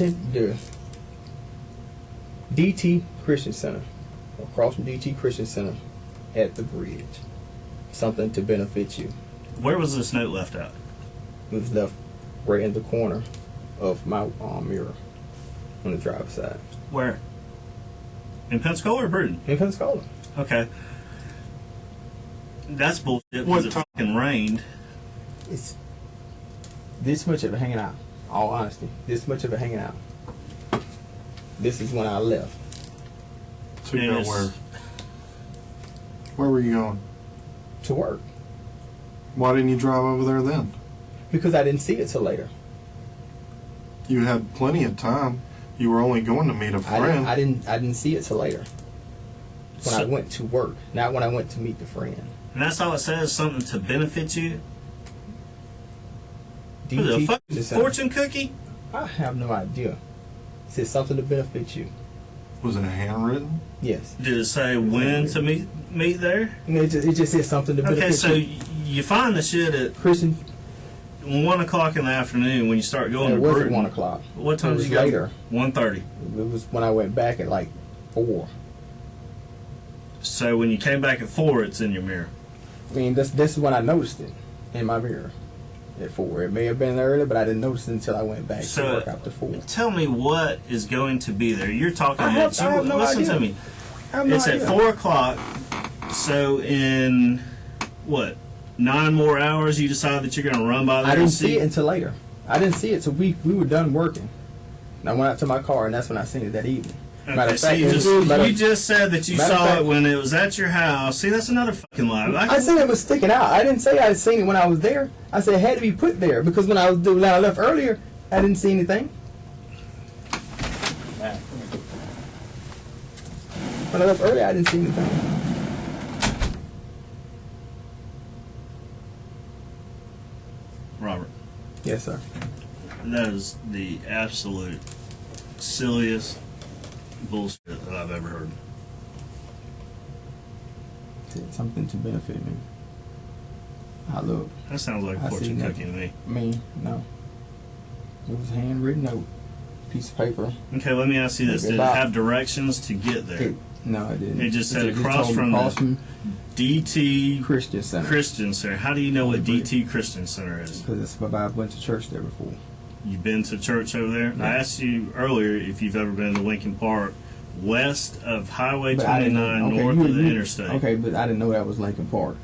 DT Christian Center. Across from DT Christian Center at the bridge. Something to benefit you. Where was this note left at? It was left right in the corner of my mirror on the driver's side. Where? In Pensacola or Bruton? In Pensacola. Okay. That's bullshit because What it time? fucking rained. It's this much of it hanging out. All honesty, this much of it hanging out. This is when I left. To go Yes. where? Where were you going? To work. Why didn't you drive over there then? Because I didn't see it till later. You had plenty of time. You were only going to meet a friend. I didn't see it till later. When I So- went to work, not when I went to meet the friend. And that's all it says, something to benefit you? Was it a DT fucking Christian Center. fortune cookie? I have no idea. It said something to benefit you. Was it handwritten? Yes. Did it say when to meet there? And it just said something to benefit Okay, so you. you find the shit at Christian, 1 o'clock in the afternoon when you start going it to wasn't Bruton. 1 o'clock. What time It did was you go? later. 1:30. It was when I went back at like 4. So when you came back at 4, it's in your mirror. I mean, this is when I noticed it in my mirror at 4. It may have been earlier, but I didn't notice it until I went back So, to work after 4. Tell me what is going to be there. You're talking. I have no listen idea. to me. I have no It's idea. at 4 o'clock. So in what 9 more hours, you decide that you're going to run by there. I and didn't see it until later. I didn't see it till we were done working. And I went out to my car, and that's when I seen it that evening. Matter Okay, of so fact, you just said that you matter of saw fact- it when it was at your house. See, that's another fucking lie. I said it was sticking out. I didn't say I had seen it when I was there. I said it had to be put there because when I left earlier, I didn't see anything. When I left earlier, I didn't see anything. Robert, Yes, sir. that is the absolute silliest bullshit that I've ever heard. Said something to benefit me. I look. That sounds like a I see fortune nothing. cookie to me. Me, no. It was a handwritten note, piece of paper. Okay, let me ask you this: Did it About- have directions to get there? No, it didn't. It just said just across told me from across the from DT Christian Center. Christian Center. How do you know what DT Christian Center is? Because I went to church there before. You've been to church over there? Yeah. I asked you earlier if you've ever been to Lincoln Park, west of Highway But I didn't 29, know- okay, north you- of the you- interstate. Okay, but I didn't know that was Lincoln Park.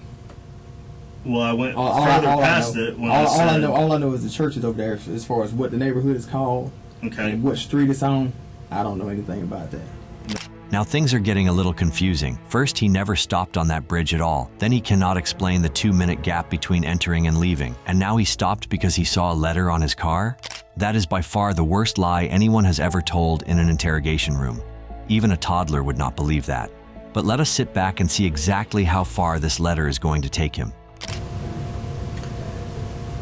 Well, I went All further I past know- it when all I said, all I know is the church is over there. As far as what the neighborhood is called okay, and what street it's on, I don't know anything about that. Now things are getting a little confusing. First, he never stopped on that bridge at all. Then he cannot explain the 2-minute gap between entering and leaving. And now he stopped because he saw a letter on his car? That is by far the worst lie anyone has ever told in an interrogation room. Even a toddler would not believe that. But let us sit back and see exactly how far this letter is going to take him.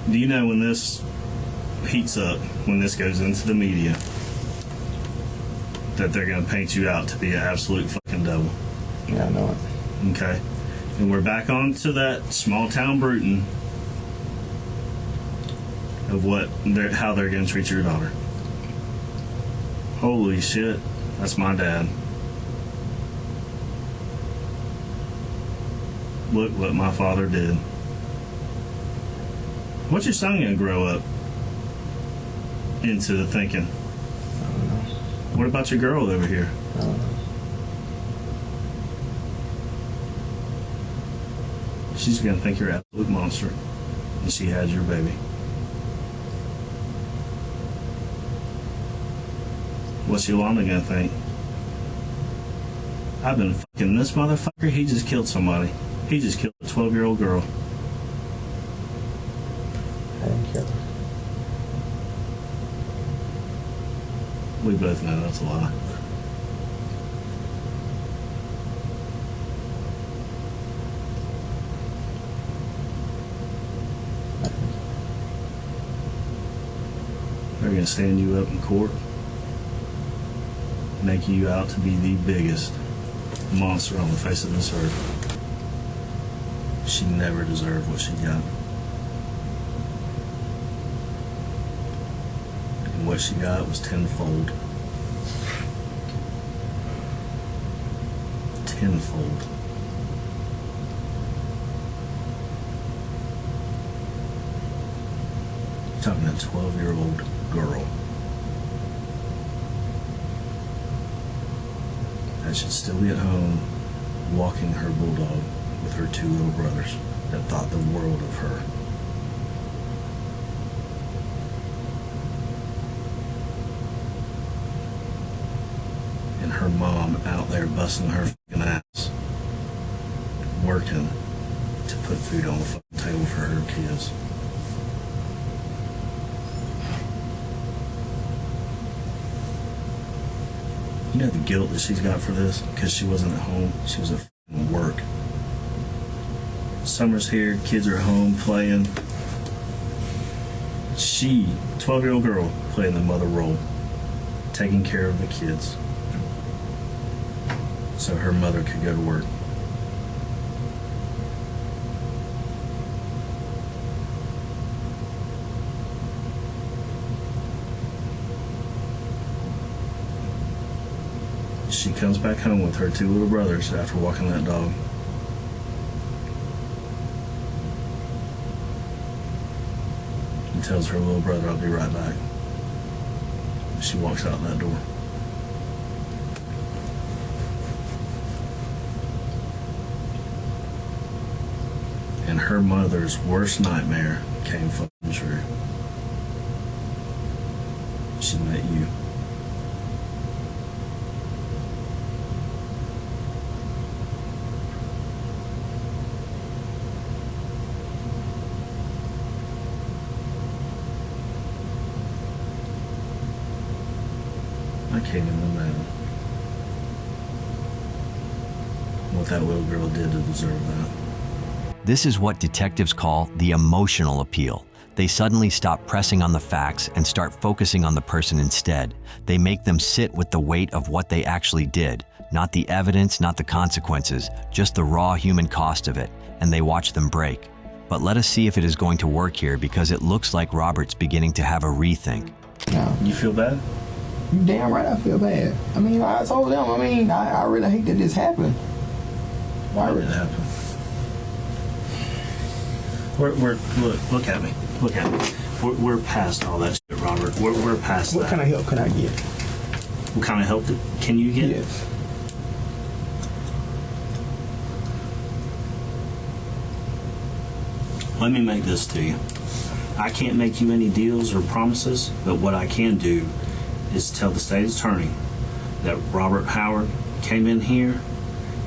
do you know when this heats up, when this goes into the media, that they're going to paint you out to be an absolute fucking devil? Yeah, I know it. Okay. And we're back on to that small town Bruton of how they're going to treat your daughter. Holy shit, that's my dad. Look what my father did. What's your son going to grow up into thinking? I don't know. What about your girl over here? I don't know. She's going to think you're an absolute monster. And she has your baby. What's Yolanda going to think? I've been fucking this motherfucker. He just killed somebody. He just killed a 12-year-old girl. I didn't care. We both know that's a lie. They're going to stand you up in court, make you out to be the biggest monster on the face of this earth. She never deserved what she got. And what she got was tenfold. Tenfold. Talking a 12-year-old girl that should still be at home walking her bulldog with her 2 little brothers that thought the world of her. And her mom out there busting her fucking ass, working to put food on the fucking table for her kids. You know the guilt that she's got for this? Because she wasn't at home. She was at fucking work. Summer's here, kids are home playing. She, 12-year-old girl, playing the mother role, taking care of the kids so her mother could go to work. She comes back home with her 2 little brothers after walking that dog. And tells her little brother, "I'll be right back." She walks out that door. And her mother's worst nightmare came fucking true. She met you. I can't even imagine what that little girl did to deserve that. This is what detectives call the emotional appeal. They suddenly stop pressing on the facts and start focusing on the person instead. They make them sit with the weight of what they actually did, not the evidence, not the consequences, just the raw human cost of it, and they watch them break. But let us see if it is going to work here, because it looks like Robert's beginning to have a rethink. No. You feel bad? You damn right I feel bad. I mean, I told them, I really hate that this happened. Why did it happen? We're look at me. Look at me. We're past all that shit, Robert. We're past What that. kind of help can I get? What kind of help can you get? Yes. Let me make this to you. I can't make you any deals or promises, but what I can do is tell the state attorney that Robert Howard came in here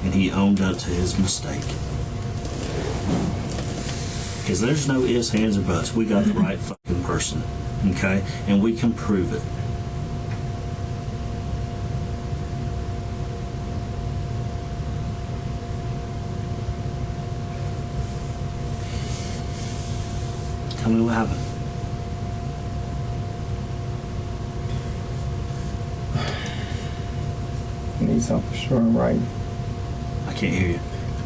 and he owned up to his mistake. Because there's no ifs, ands, or buts. We got the right fucking person, okay? And we can prove it. Tell me what happened. I need something for sure in writing. I can't hear you.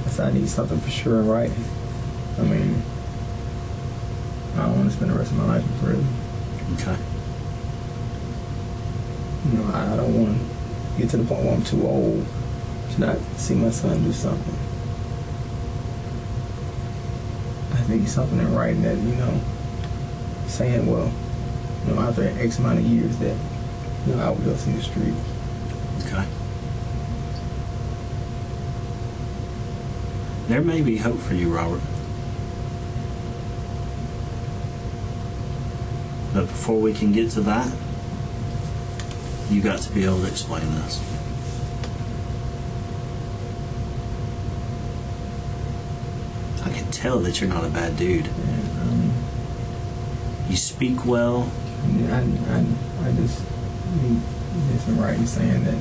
I said I need something for sure in writing. I mean, I don't want to spend the rest of my life in prison. Okay. You know, I don't want to get to the point where I'm too old to not see my son do something. I need something in writing that, saying, well, after X amount of years that, I would go see the street. Okay. There may be hope for you, Robert. But before we can get to that, you got to be able to explain this. I can tell that you're not a bad dude. And, You speak well. I just need some writing saying that,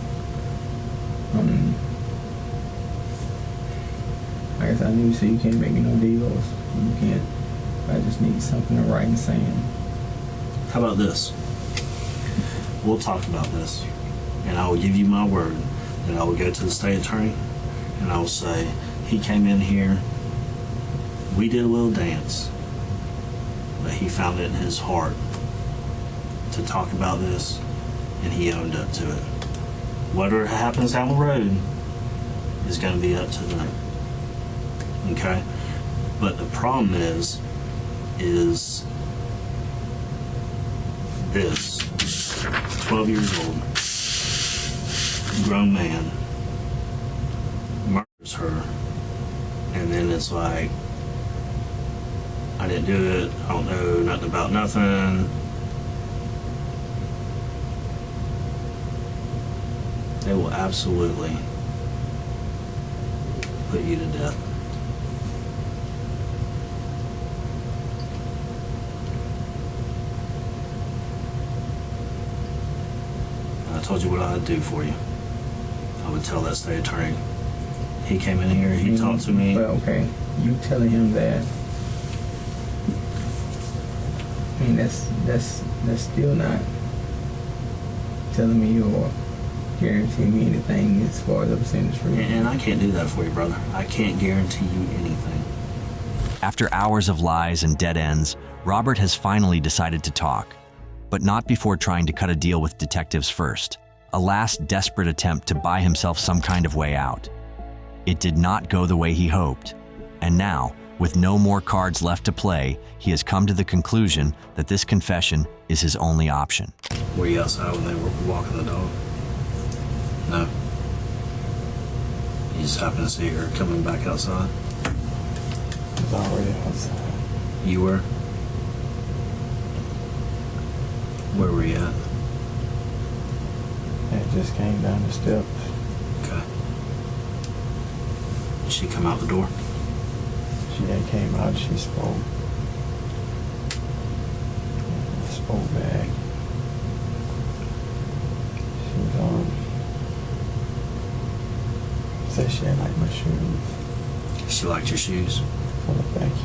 I guess I knew, so you can't make me no deals. You can't. I just need something in writing saying. How about this? We'll talk about this, and I will give you my word that I will go to the state attorney, and I will say, he came in here, we did a little dance, but he found it in his heart to talk about this, and he owned up to it. Whatever happens down the road is going to be up to them. Okay? But the problem is this 12 years old grown man murders her, and then it's like, I didn't do it, I don't know nothing about nothing. They will absolutely put you to death. I told you what I'd do for you. I would tell that state attorney. He came in here, he talked to me. Well, okay, you telling him that, mean, that's still not telling me or guaranteeing me anything as far as a percentage for you. And I can't do that for you, brother. I can't guarantee you anything. After hours of lies and dead ends, Robert has finally decided to talk, but not before trying to cut a deal with detectives first, a last desperate attempt to buy himself some kind of way out. It did not go the way he hoped, and now, with no more cards left to play, he has come to the conclusion that this confession is his only option. Were you outside when they were walking the dog? No. You just happened to see her coming back outside? I was already outside. You were? Where were you at? And just came down the steps. Okay. Did she come out the door? She had came out, she spoke. I spoke back. She was said she had liked my shoes. She liked your shoes? Oh, thank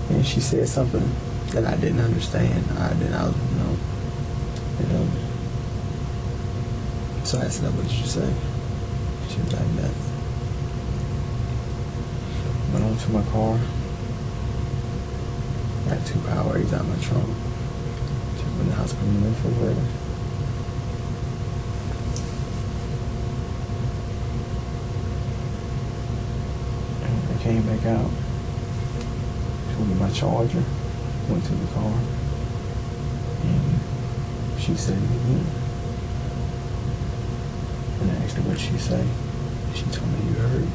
you. And she said something that I didn't understand. So I asked her, what did you say? She was like, nothing. Went on to my car. Got 2 Powerades out of my trunk. Took me in the hospital in the refrigerator. And I came back out. Took me my charger. Went to the car. And she said it again. And I asked her what she said. She told me, you heard.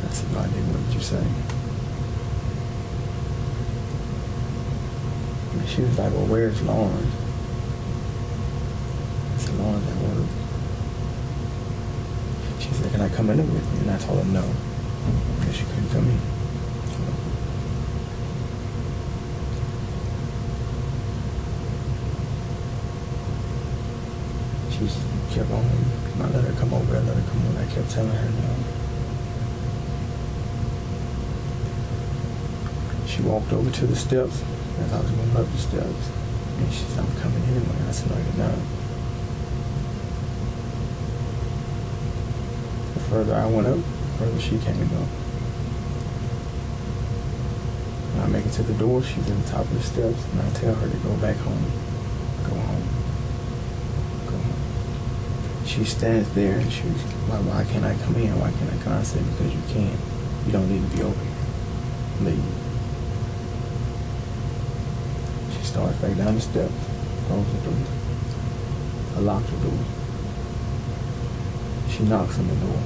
I said, no, I didn't. What did you say? And she was like, well, where's Lauren? I said, Lauren's at work. She said, can I come in with you? And I told her no, because she couldn't come in. She kept on. I let her come over. I let her come over. I kept telling her no. She walked over to the steps as I was going up the steps. And she said, I'm coming anyway. I said, no, you're not. The further I went up, the further she came up. When I make it to the door, she's at the top of the steps, and I tell her to go back home. Go home. Go home. She stands there and she's like, why can't I come in? Why can't I come? I said, because you can't. You don't need to be over here. Leave. She starts back down the steps, closes the door. I lock the door. She knocks on the door.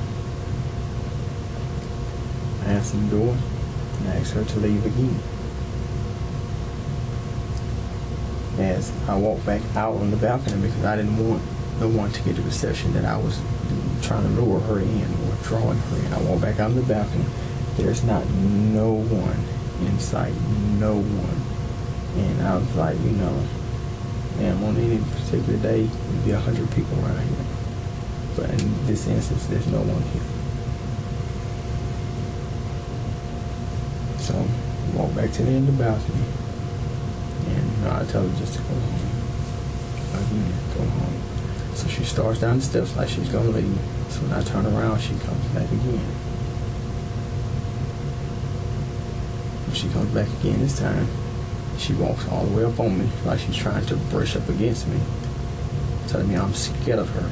I answer the door and I ask her to leave again. As I walk back out on the balcony because I didn't want no one to get the perception that I was trying to lure her in or drawing her in. I walk back out on the balcony. There's not no one in sight, no one. And I was like, man, on any particular day, there'd be 100 people around here. But in this instance, there's no one here. So, walk back to the end of the balcony. And I tell her just to go home. Again, go home. So she starts down the steps like she's going to leave. So when I turn around, she comes back again. When she comes back again this time, she walks all the way up on me like she's trying to brush up against me, telling me I'm scared of her.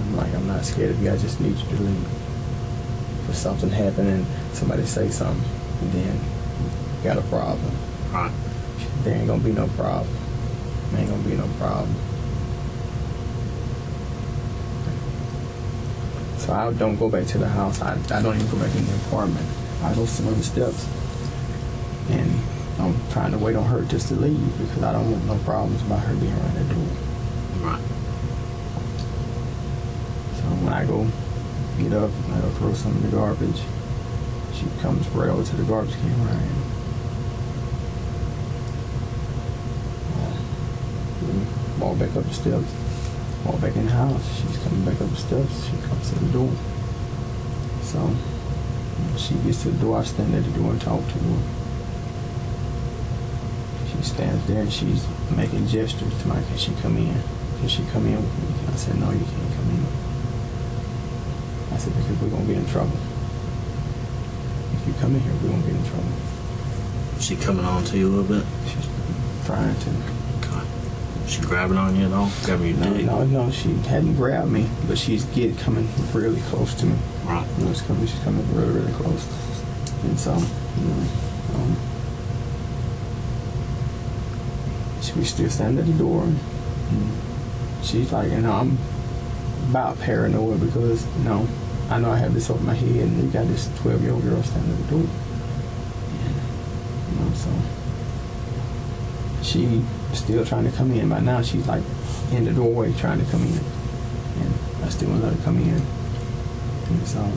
I'm like, I'm not scared of you, I just need you to leave. If something happened and somebody say something, then you got a problem. Right. There ain't gonna be no problem. There ain't gonna be no problem. So I don't go back to the house. I don't even go back in the apartment. I go sit on the steps. And I'm trying to wait on her just to leave because I don't want no problems about her being around that door. Right. So when I go get up and I go throw some in the garbage, she comes right over to the garbage can where I am. Walk back up the steps, walk back in the house. She's coming back up the steps. She comes to the door. So She gets to the door, I stand at the door and talk to her. She stands there and she's making gestures to me. Can she come in? Can she come in with me? I said, no, you can't come in. I said, because we're going to get in trouble. If you come in here, we're going to get in trouble. She coming on to you a little bit? She's trying to. Okay. She grabbing on you at all? Grabbing your dick? No, she hadn't grabbed me, but she's coming really close to me. Right. She's coming really, really close. And so, we still stand at the door. And she's like, I'm about paranoid because, I know I have this over my head, and you got this 12-year-old girl standing at the door. And, so she still trying to come in. By now, she's like in the doorway trying to come in, and I still want to let her come in. And so,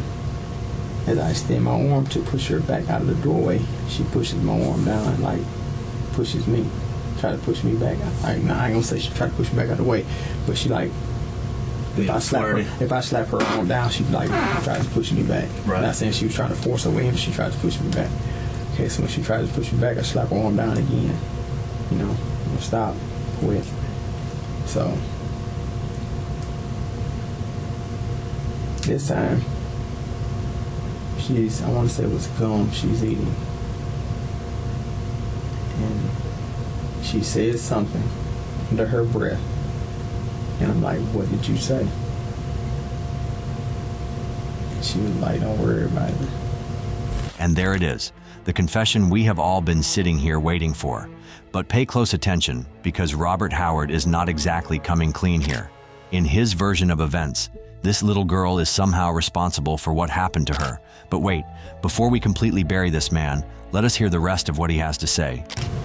as I extend my arm to push her back out of the doorway, she pushes my arm down and like pushes me, try to push me back. I ain't gonna say she tried to push me back out of the way, but she like. If I slap her arm down, she like tries to push me back. Right. Not saying she was trying to force her way in, but she tried to push me back. Okay, so when she tries to push me back, I slap her arm down again. Stop, quit. So this time, I want to say it was gum she's eating, and she said something under her breath. And I'm like, what did you say? And she was like, don't worry about it. And there it is, the confession we have all been sitting here waiting for. But pay close attention, because Robert Howard is not exactly coming clean here. In his version of events, this little girl is somehow responsible for what happened to her. But wait, before we completely bury this man, let us hear the rest of what he has to say.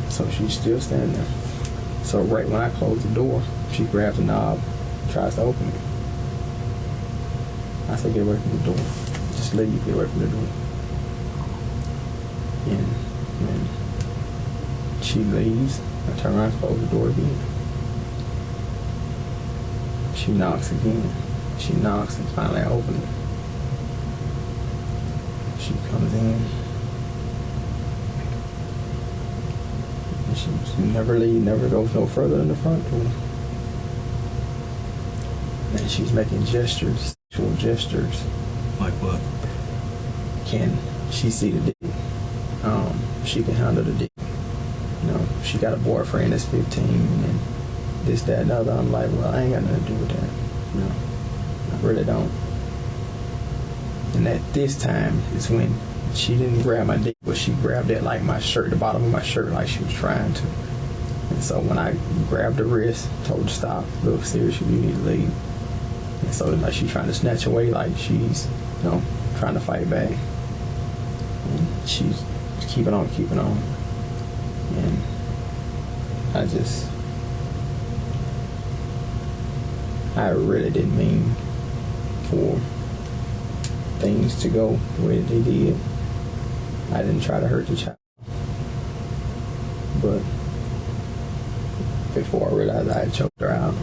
So she's still standing there. So right when I close the door, she grabs the knob, tries to open it. I said, get away from the door. Just let you get away from the door. And when she leaves, I turn around and close the door again. She knocks again. She knocks and finally I open it. She comes in. And she never leaves, never goes no further than the front door. And she's making gestures, sexual gestures. Like what? Can she see the dick? She can handle the dick. She got a boyfriend that's 15 and this, that, and the other. I'm like, well, I ain't got nothing to do with that. No, I really don't. And at this time is when she didn't grab my dick, but she grabbed at like my shirt, the bottom of my shirt, like she was trying to. And so when I grabbed her wrist, told her to stop, look, seriously, you need to leave. And so like she's trying to snatch away, like she's, trying to fight back. And she's keeping on. And I really didn't mean for things to go the way that they did. I didn't try to hurt the child. But before I realized I had choked her out.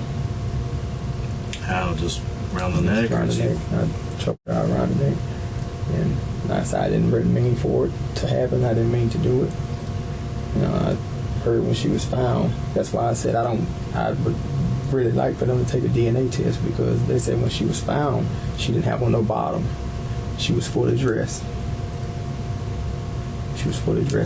How? Just around the neck? Around the neck. I choked her out around the neck. And I said I didn't really mean for it to happen. I didn't mean to do it. I heard when she was found. That's why I said I would really like for them to take a DNA test, because they said when she was found, she didn't have on no bottom. She was fully dressed.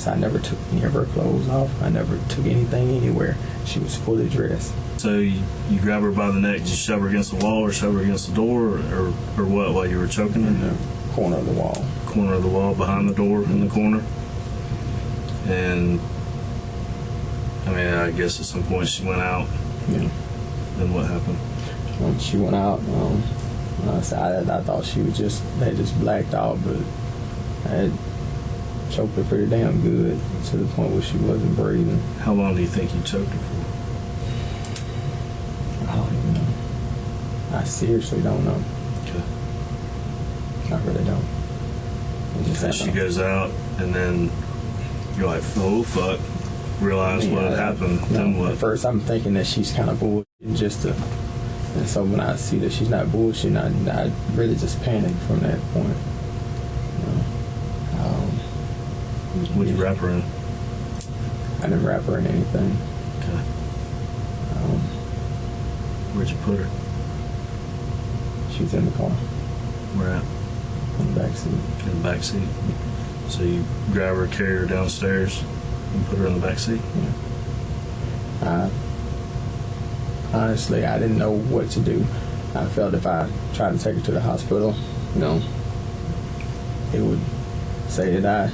I never took any of her clothes off. I never took anything anywhere. She was fully dressed. So you grab her by the neck, just shove her against the wall or shove her against the door or what while you were choking her? In the corner of the wall. Corner of the wall, behind the door, in the corner. And I guess at some point she went out. Yeah. Then what happened? When she went out, I thought she was had just blacked out, but I had choked her pretty damn good to the point where she wasn't breathing. How long do you think you choked her for? I don't even know. I seriously don't know. Okay. I really don't. So she goes out, and then you're like, oh, fuck. Realize what had happened. Then what? At first, I'm thinking that she's kind of bullshitting and so when I see that she's not bullshitting, I really just panic from that point. Would you wrap her in? I didn't wrap her in anything. Okay. Where'd you put her? She was in the car, Where at? in the back seat. In the back seat. So you grab her, carry her downstairs, and put her in the back seat? Honestly, I didn't know what to do. I felt if I tried to take her to the hospital, it would say that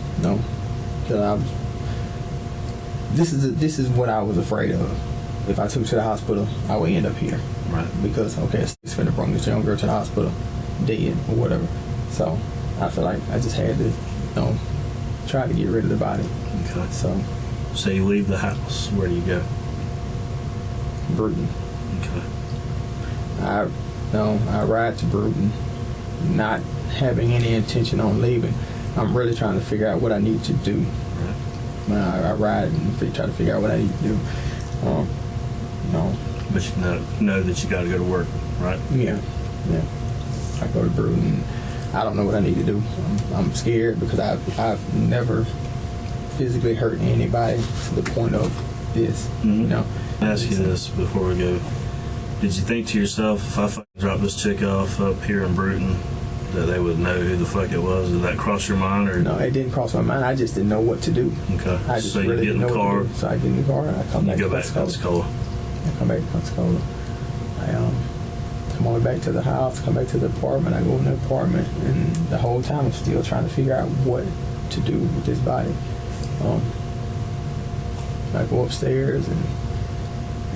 this is what I was afraid of. If I took her to the hospital, I would end up here. Right. Because, it's finna bring this young girl to the hospital, dead or whatever. So I feel like I just had to, try to get rid of the body. Okay. So you leave the house. Where do you go? Bruton. Okay. I ride to Bruton, not having any intention on leaving. I'm really trying to figure out what I need to do. Right. I ride and try to figure out what I need to do. But you know that you got to go to work, right? Yeah. I go to Bruton. I don't know what I need to do. I'm scared because I've never physically hurt anybody to the point of this. Mm-hmm. I'll ask you this before we go. Did you think to yourself, if I fucking drop this chick off up here in Bruton, that they would know who the fuck it was? Did that cross your mind? Or no, it didn't cross my mind. I just didn't know what to do. Okay. I just so you really get in didn't the know car. what to do. So I get in the car and I come back You to go back to Pensacola. I come back to Pensacola. I come all the way back to the house, come back to the apartment. I go in the apartment, and the whole time I'm still trying to figure out what to do with this body. I go upstairs and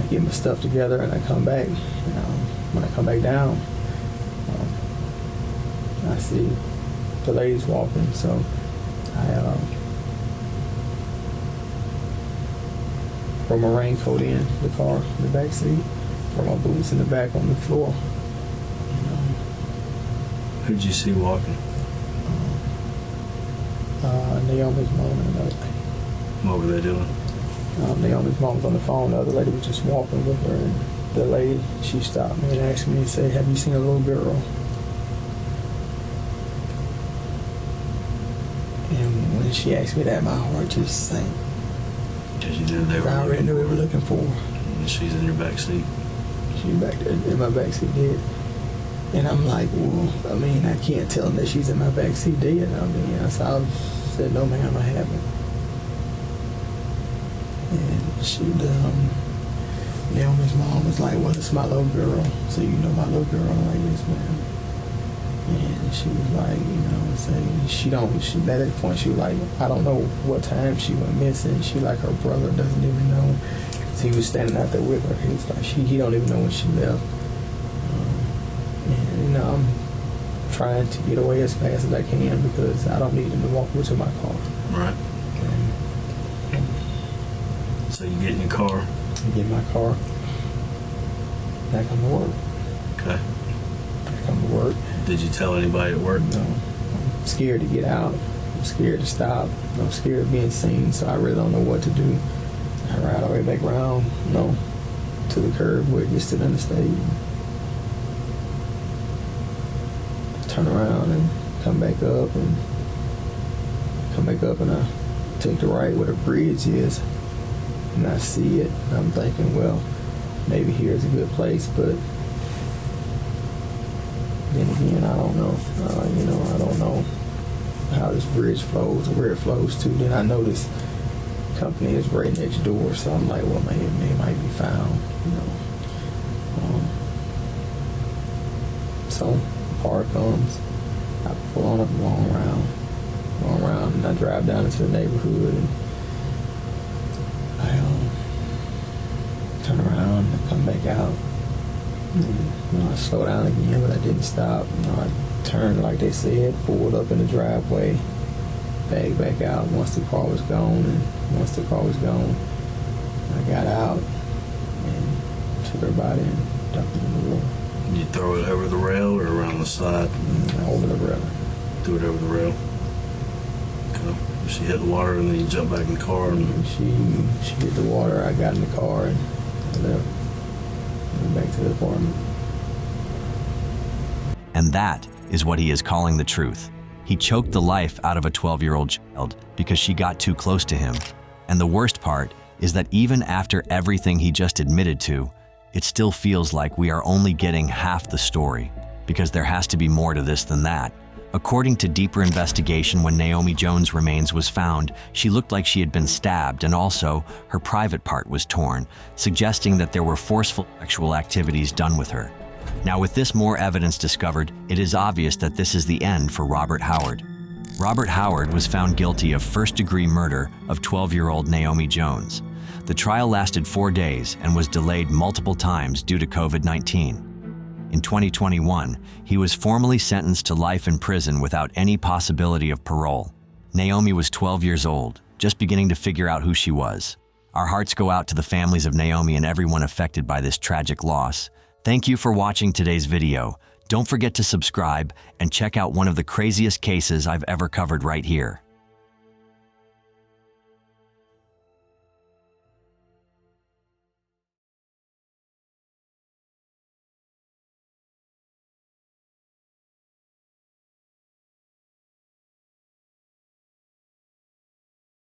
I get my stuff together, and I come back. When I come back down, I see the ladies walking, so I throw my raincoat in the car, in the back seat, throw my boots in the back on the floor. Who'd you see walking? Naomi's mom and another lady. What were they doing? Naomi's mom was on the phone. The other lady was just walking with her, and the lady, she stopped me and asked me and said, "Have you seen a little girl?" And when she asked me that, my heart just sank. Because you knew they were. I already knew they were looking for her. And she's in your back seat. She back there in my backseat dead. And I'm like, well, I can't tell them that she's in my backseat dead. So I said, "No, ma'am, I haven't." And Naomi's mom was like, "Well, it's my little girl, so you know my little girl." I'm like, "Yes, ma'am." And she was like, at that point, she was like, "I don't know what time she went missing." She like, her brother doesn't even know. So he was standing out there with her. He was like, he don't even know when she left. And I'm trying to get away as fast as I can because I don't need him to walk over to my car. Right. So you get in your car. I get in my car. I come to work. Okay. I come to work. Did you tell anybody at work? No. I'm scared to get out. I'm scared to stop. I'm scared of being seen, so I really don't know what to do. I ride all the way back around, to the curb where it gets to the interstate. Turn around and come back up and I take the right where the bridge is, and I see it. And I'm thinking, well, maybe here's a good place, but then again, I don't know. I don't know how this bridge flows or where it flows to. Then I know this company is right next door, so I'm like, well, maybe it might be found, So the car comes, I pull on up, going around, and I drive down into the neighborhood, and I turn around and come back out. And, I slow down again, but I didn't stop. I turned like they said, pulled up in the driveway, bagged back out once the car was gone, and once the car was gone, I got out and took her body and dumped it in the water. You throw it over the rail or around the side? Over the rail. Threw it over the rail. Okay. She hit the water and then you jump back in the car. And she hit the water. I got in the car and I left. Went back to the apartment. And that is what he is calling the truth. He choked the life out of a 12-year-old child because she got too close to him. And the worst part is that even after everything he just admitted to, it still feels like we are only getting half the story, because there has to be more to this than that. According to deeper investigation, when Naomi Jones' remains was found, she looked like she had been stabbed, and also her private part was torn, suggesting that there were forceful sexual activities done with her. Now, with this more evidence discovered, it is obvious that this is the end for Robert Howard. Robert Howard was found guilty of first-degree murder of 12-year-old Naomi Jones. The trial lasted 4 days and was delayed multiple times due to COVID-19. In 2021, he was formally sentenced to life in prison without any possibility of parole. Naomi was 12 years old, just beginning to figure out who she was. Our hearts go out to the families of Naomi and everyone affected by this tragic loss. Thank you for watching today's video. Don't forget to subscribe and check out one of the craziest cases I've ever covered right here.